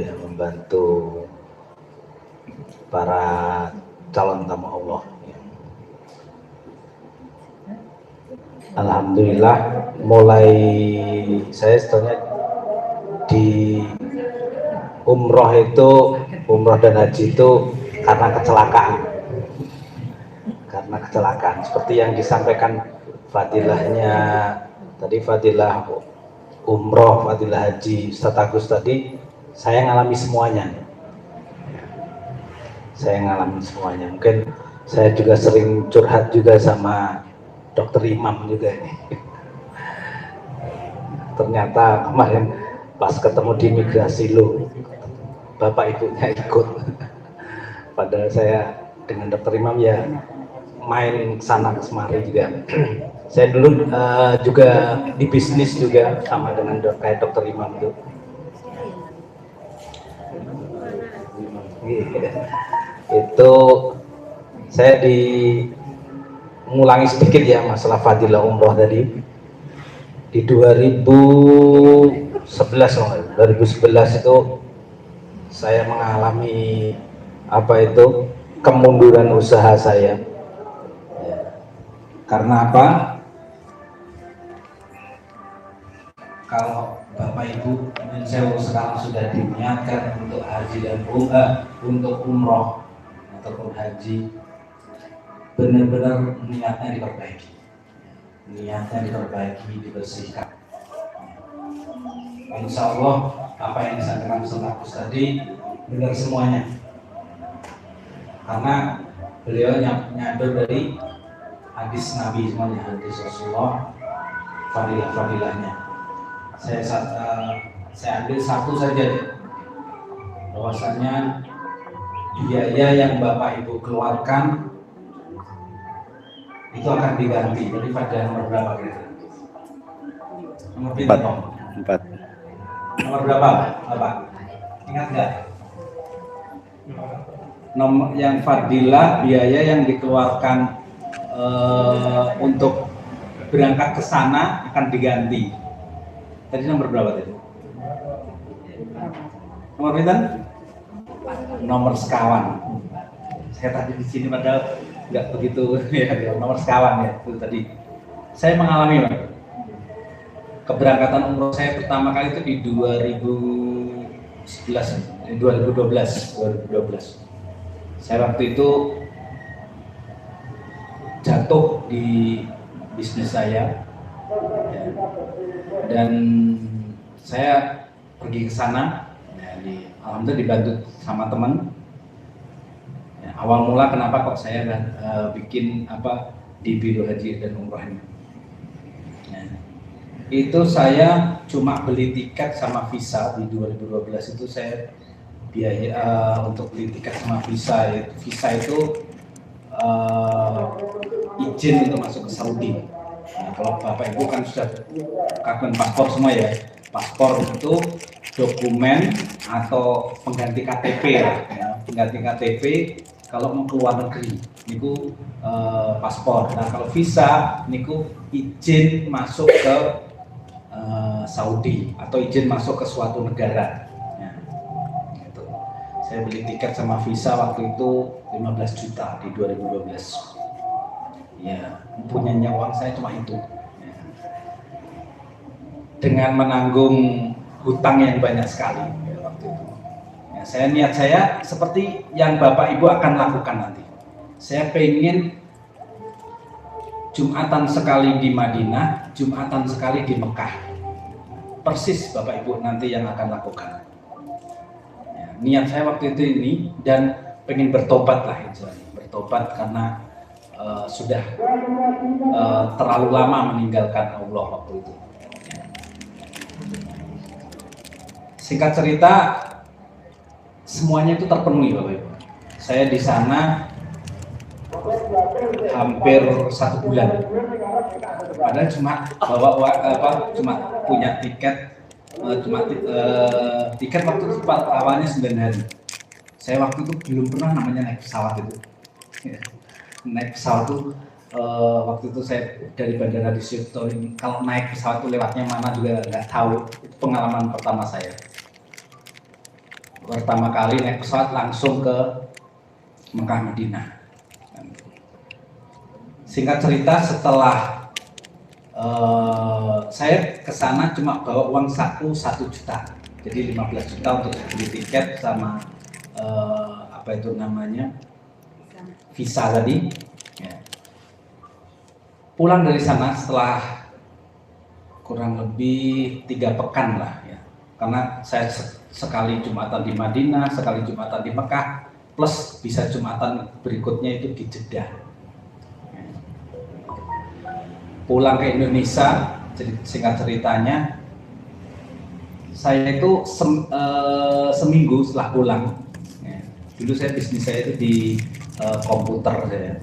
para calon tamu Allah. Alhamdulillah mulai saya sebetulnya di umroh dan haji itu karena kecelakaan seperti yang disampaikan fadilahnya tadi, fadilah umroh, fadilah haji Ustaz Agus tadi, saya ngalami semuanya. Mungkin saya juga sering curhat juga sama Dokter Imam juga nih. Ternyata kemarin pas ketemu di imigrasi bapak ibunya ikut. Padahal saya dengan Dokter Imam ya main sana kemari juga. Saya dulu juga di bisnis juga sama dengan kayak Dokter Imam itu. Itu saya mengulangi sedikit ya masalah fadilah umroh tadi. Di 2011 itu saya mengalami kemunduran usaha saya. Karena apa? Kalau Bapak Ibu sekarang sudah diniatkan untuk haji dan untuk umroh ataupun haji, benar-benar niatnya diperbaiki, dibersihkan. Insya Allah apa yang disampaikan Ustaz Agus tadi benar semuanya, karena beliau nyadar dari hadis Nabi semuanya, hadis Rasulullah, fadilah-fadilahnya. Saya ambil satu saja, bahwasanya biaya yang Bapak Ibu keluarkan itu akan diganti. Jadi pada nomor berapa kira-kira? Nomor berapa? 4. Nomor berapa, Bapak? Ingat nggak? Nomor yang fadilah, biaya yang dikeluarkan untuk berangkat ke sana akan diganti. Tadi nomor berapa tadi? Nomor berapa? Nomor sekawan. Saya tadi di sini padahal nggak begitu ya, nomor sekawan ya itu tadi. Saya mengalami Pak, keberangkatan umroh saya pertama kali itu di 2012. Saya waktu itu jatuh di bisnis saya ya, dan saya pergi ke sana ya, alhamdulillah dibantu sama teman ya, awal mula kenapa kok saya bikin di Biro Haji dan Umrah ini ya, itu saya cuma beli tiket sama visa di 2012 itu saya biaya untuk beli tiket sama visa itu izin untuk masuk ke Saudi. Nah, kalau Bapak Ibu kan sudah kapan paspor semua ya. Paspor itu dokumen atau pengganti KTP ya. Pengganti KTP kalau mau keluar negeri niku paspor. Nah, kalau visa niku izin masuk ke Saudi atau izin masuk ke suatu negara. Ya, gitu. Saya beli tiket sama visa waktu itu 15 juta di 2012. Ya, punyanya uang saya cuma itu. Ya. Dengan menanggung hutang yang banyak sekali ya, waktu itu. Ya, niat saya seperti yang Bapak Ibu akan lakukan nanti. Saya pengen Jumatan sekali di Madinah, Jumatan sekali di Mekah. Persis Bapak Ibu nanti yang akan lakukan. Ya, niat saya waktu itu ini dan pengen bertobat lah itu, bertobat karena sudah terlalu lama meninggalkan Allah waktu itu. Singkat cerita, semuanya itu terpenuhi Bapak Ibu. Saya di sana hampir 1 bulan. Padahal cuma cuma punya tiket, tiket waktu itu awalnya 9 hari. Saya waktu itu belum pernah namanya naik pesawat itu. Naik pesawat itu waktu itu saya dari Bandara di Sucipto ini, kalau naik pesawat itu lewatnya mana juga nggak tahu. Itu pengalaman pertama saya. Pertama kali naik pesawat langsung ke Mekah Madinah. Singkat cerita, setelah saya ke sana cuma bawa uang saku 1 juta, jadi 15 juta untuk beli tiket sama visa tadi. Ya. Pulang dari sana setelah kurang lebih 3 pekan lah ya, karena saya sekali Jumatan di Madinah, sekali Jumatan di Mekah, plus bisa Jumatan berikutnya itu di Jeddah. Ya. Pulang ke Indonesia, jadi singkat ceritanya, saya itu seminggu setelah pulang, ya, dulu saya bisnis saya itu di komputer saya.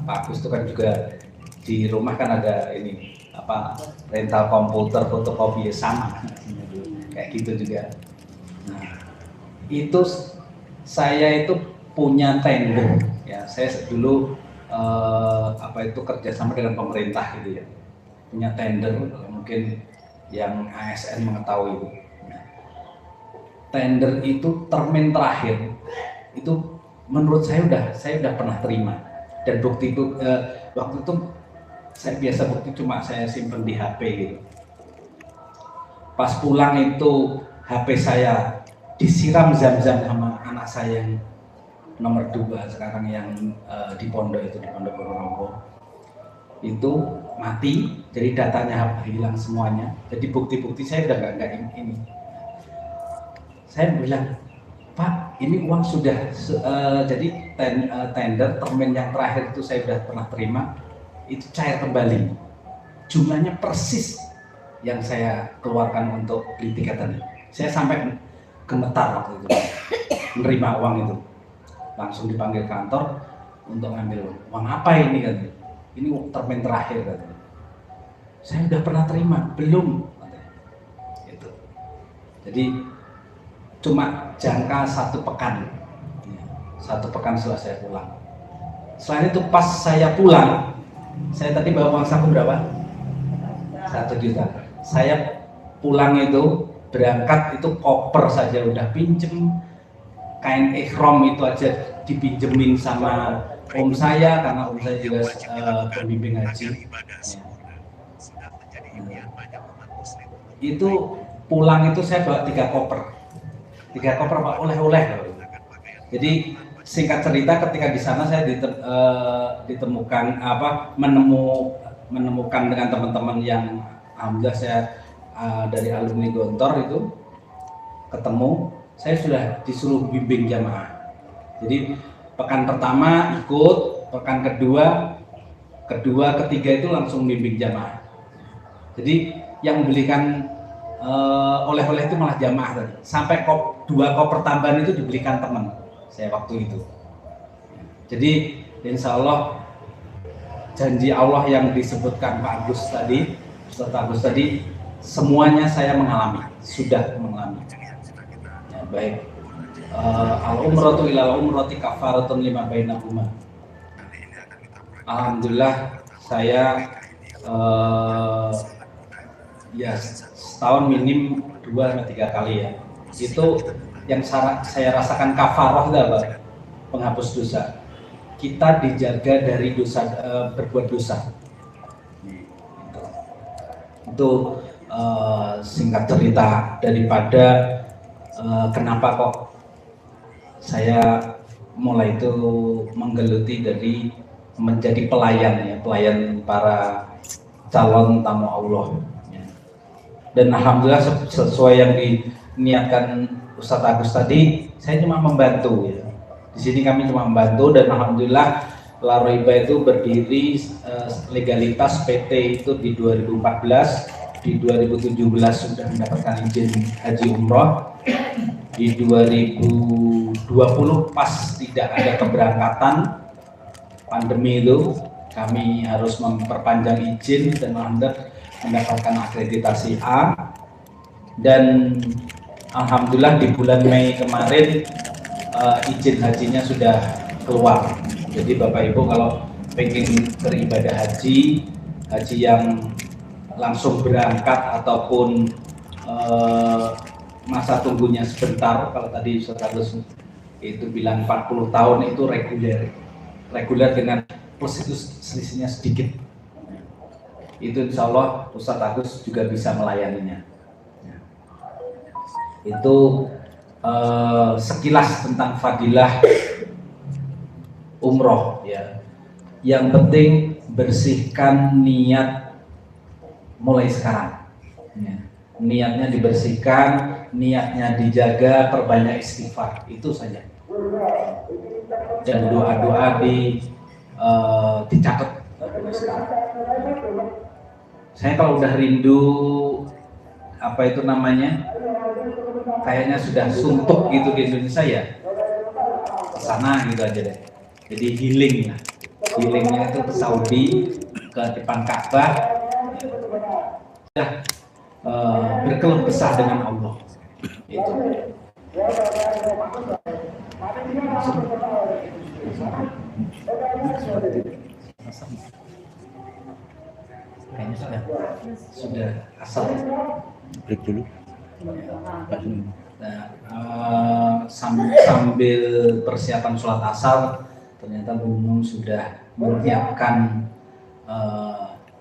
Pak Agus itu kan juga di rumah kan ada ini rental komputer, fotokopi sama kayak gitu juga. Nah, itu saya itu punya tender ya. Saya dulu kerjasama dengan pemerintah gitu ya, punya tender, mungkin yang ASN mengetahui itu. Nah, tender itu termin terakhir itu menurut saya udah pernah terima, dan bukti itu waktu itu saya biasa bukti cuma saya simpen di HP gitu. Pas pulang itu HP saya disiram zam-zam sama anak saya yang nomor 2 sekarang yang di pondok itu, di Pondok Ponorogo itu mati, jadi datanya hilang semuanya, jadi bukti-bukti saya udah nggak ini. Saya bilang, Pak, ini uang sudah jadi tender termin yang terakhir itu saya sudah pernah terima, itu cair kembali. Jumlahnya persis yang saya keluarkan untuk beli tiket tadi. Saya sampai gemetar waktu itu menerima uang itu. Langsung dipanggil kantor untuk ngambil uang apa ini katanya. Ini termin terakhir katanya. Saya udah pernah terima, belum katanya. Itu. Jadi cuma jangka 1 pekan. 1 pekan setelah saya pulang. Selain itu pas saya pulang, saya tadi bawa uang saku berapa? 1 juta. Saya pulang itu berangkat itu koper saja udah pinjem, kain ihram itu aja dipinjemin sama om saya karena om saya juga pembimbing haji. Itu pulang itu saya bawa 3 koper Pak, oleh-oleh. Jadi singkat cerita ketika di sana saya ditemukan menemukan dengan teman-teman yang alhamdulillah saya dari alumni Gontor itu ketemu, saya sudah disuruh bimbing jamaah. Jadi pekan pertama ikut, pekan kedua, ketiga itu langsung bimbing jamaah. Jadi yang belikan oleh-oleh itu malah jamaah tadi. Sampai 2 koper tambahan itu dibelikan teman saya waktu itu. Jadi insya Allah janji Allah yang disebutkan Pak Agus tadi, Ustaz Agus tadi, semuanya saya sudah mengalami. Ya, baik. Al-umratu ilal umrati kafaratun lima bainahuma. Alhamdulillah saya ya setahun minim 2-3 kali ya. Itu yang saya rasakan kafarah apa? Penghapus dosa. Kita dijaga dari dosa berbuat dosa. Itu singkat cerita daripada kenapa kok saya mulai itu menggeluti dari menjadi pelayan para calon tamu Allah. Dan alhamdulillah sesuai yang diniatkan Ustadz Agus tadi, saya cuma membantu ya. Di sini kami cuma membantu dan alhamdulillah La Roiba itu berdiri legalitas PT itu di 2014, di 2017 sudah mendapatkan izin haji umroh, di 2020 pas tidak ada keberangkatan pandemi itu kami harus memperpanjang izin dan alhamdulillah mendapatkan akreditasi A, dan alhamdulillah di bulan Mei kemarin izin hajinya sudah keluar. Jadi Bapak Ibu kalau pengen beribadah haji yang langsung berangkat ataupun masa tunggunya sebentar, kalau tadi Ustaz Agus itu bilang 40 tahun itu reguler dengan plus itu selisihnya sedikit. Itu insya Allah Ustadz Agus juga bisa melayaninya. Itu sekilas tentang fadilah umroh ya. Yang penting bersihkan niat mulai sekarang. Ya. Niatnya dibersihkan, niatnya dijaga, perbanyak istighfar, itu saja. Dan doa-doa dicatat sekarang. Saya kalau udah rindu apa itu namanya, kayaknya sudah suntuk gitu di Indonesia ya, kesana gitu aja deh. Jadi healingnya itu ke Saudi, ke depan Ka'bah, sudah berkeluh kesah dengan Allah. Itu. Kayaknya sudah asal. Break dulu. Nah, sambil persiapan sholat asar, ternyata Bu Nung sudah menyiapkan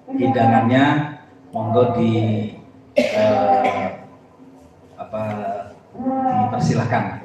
hidangannya. Monggo dipersilahkan.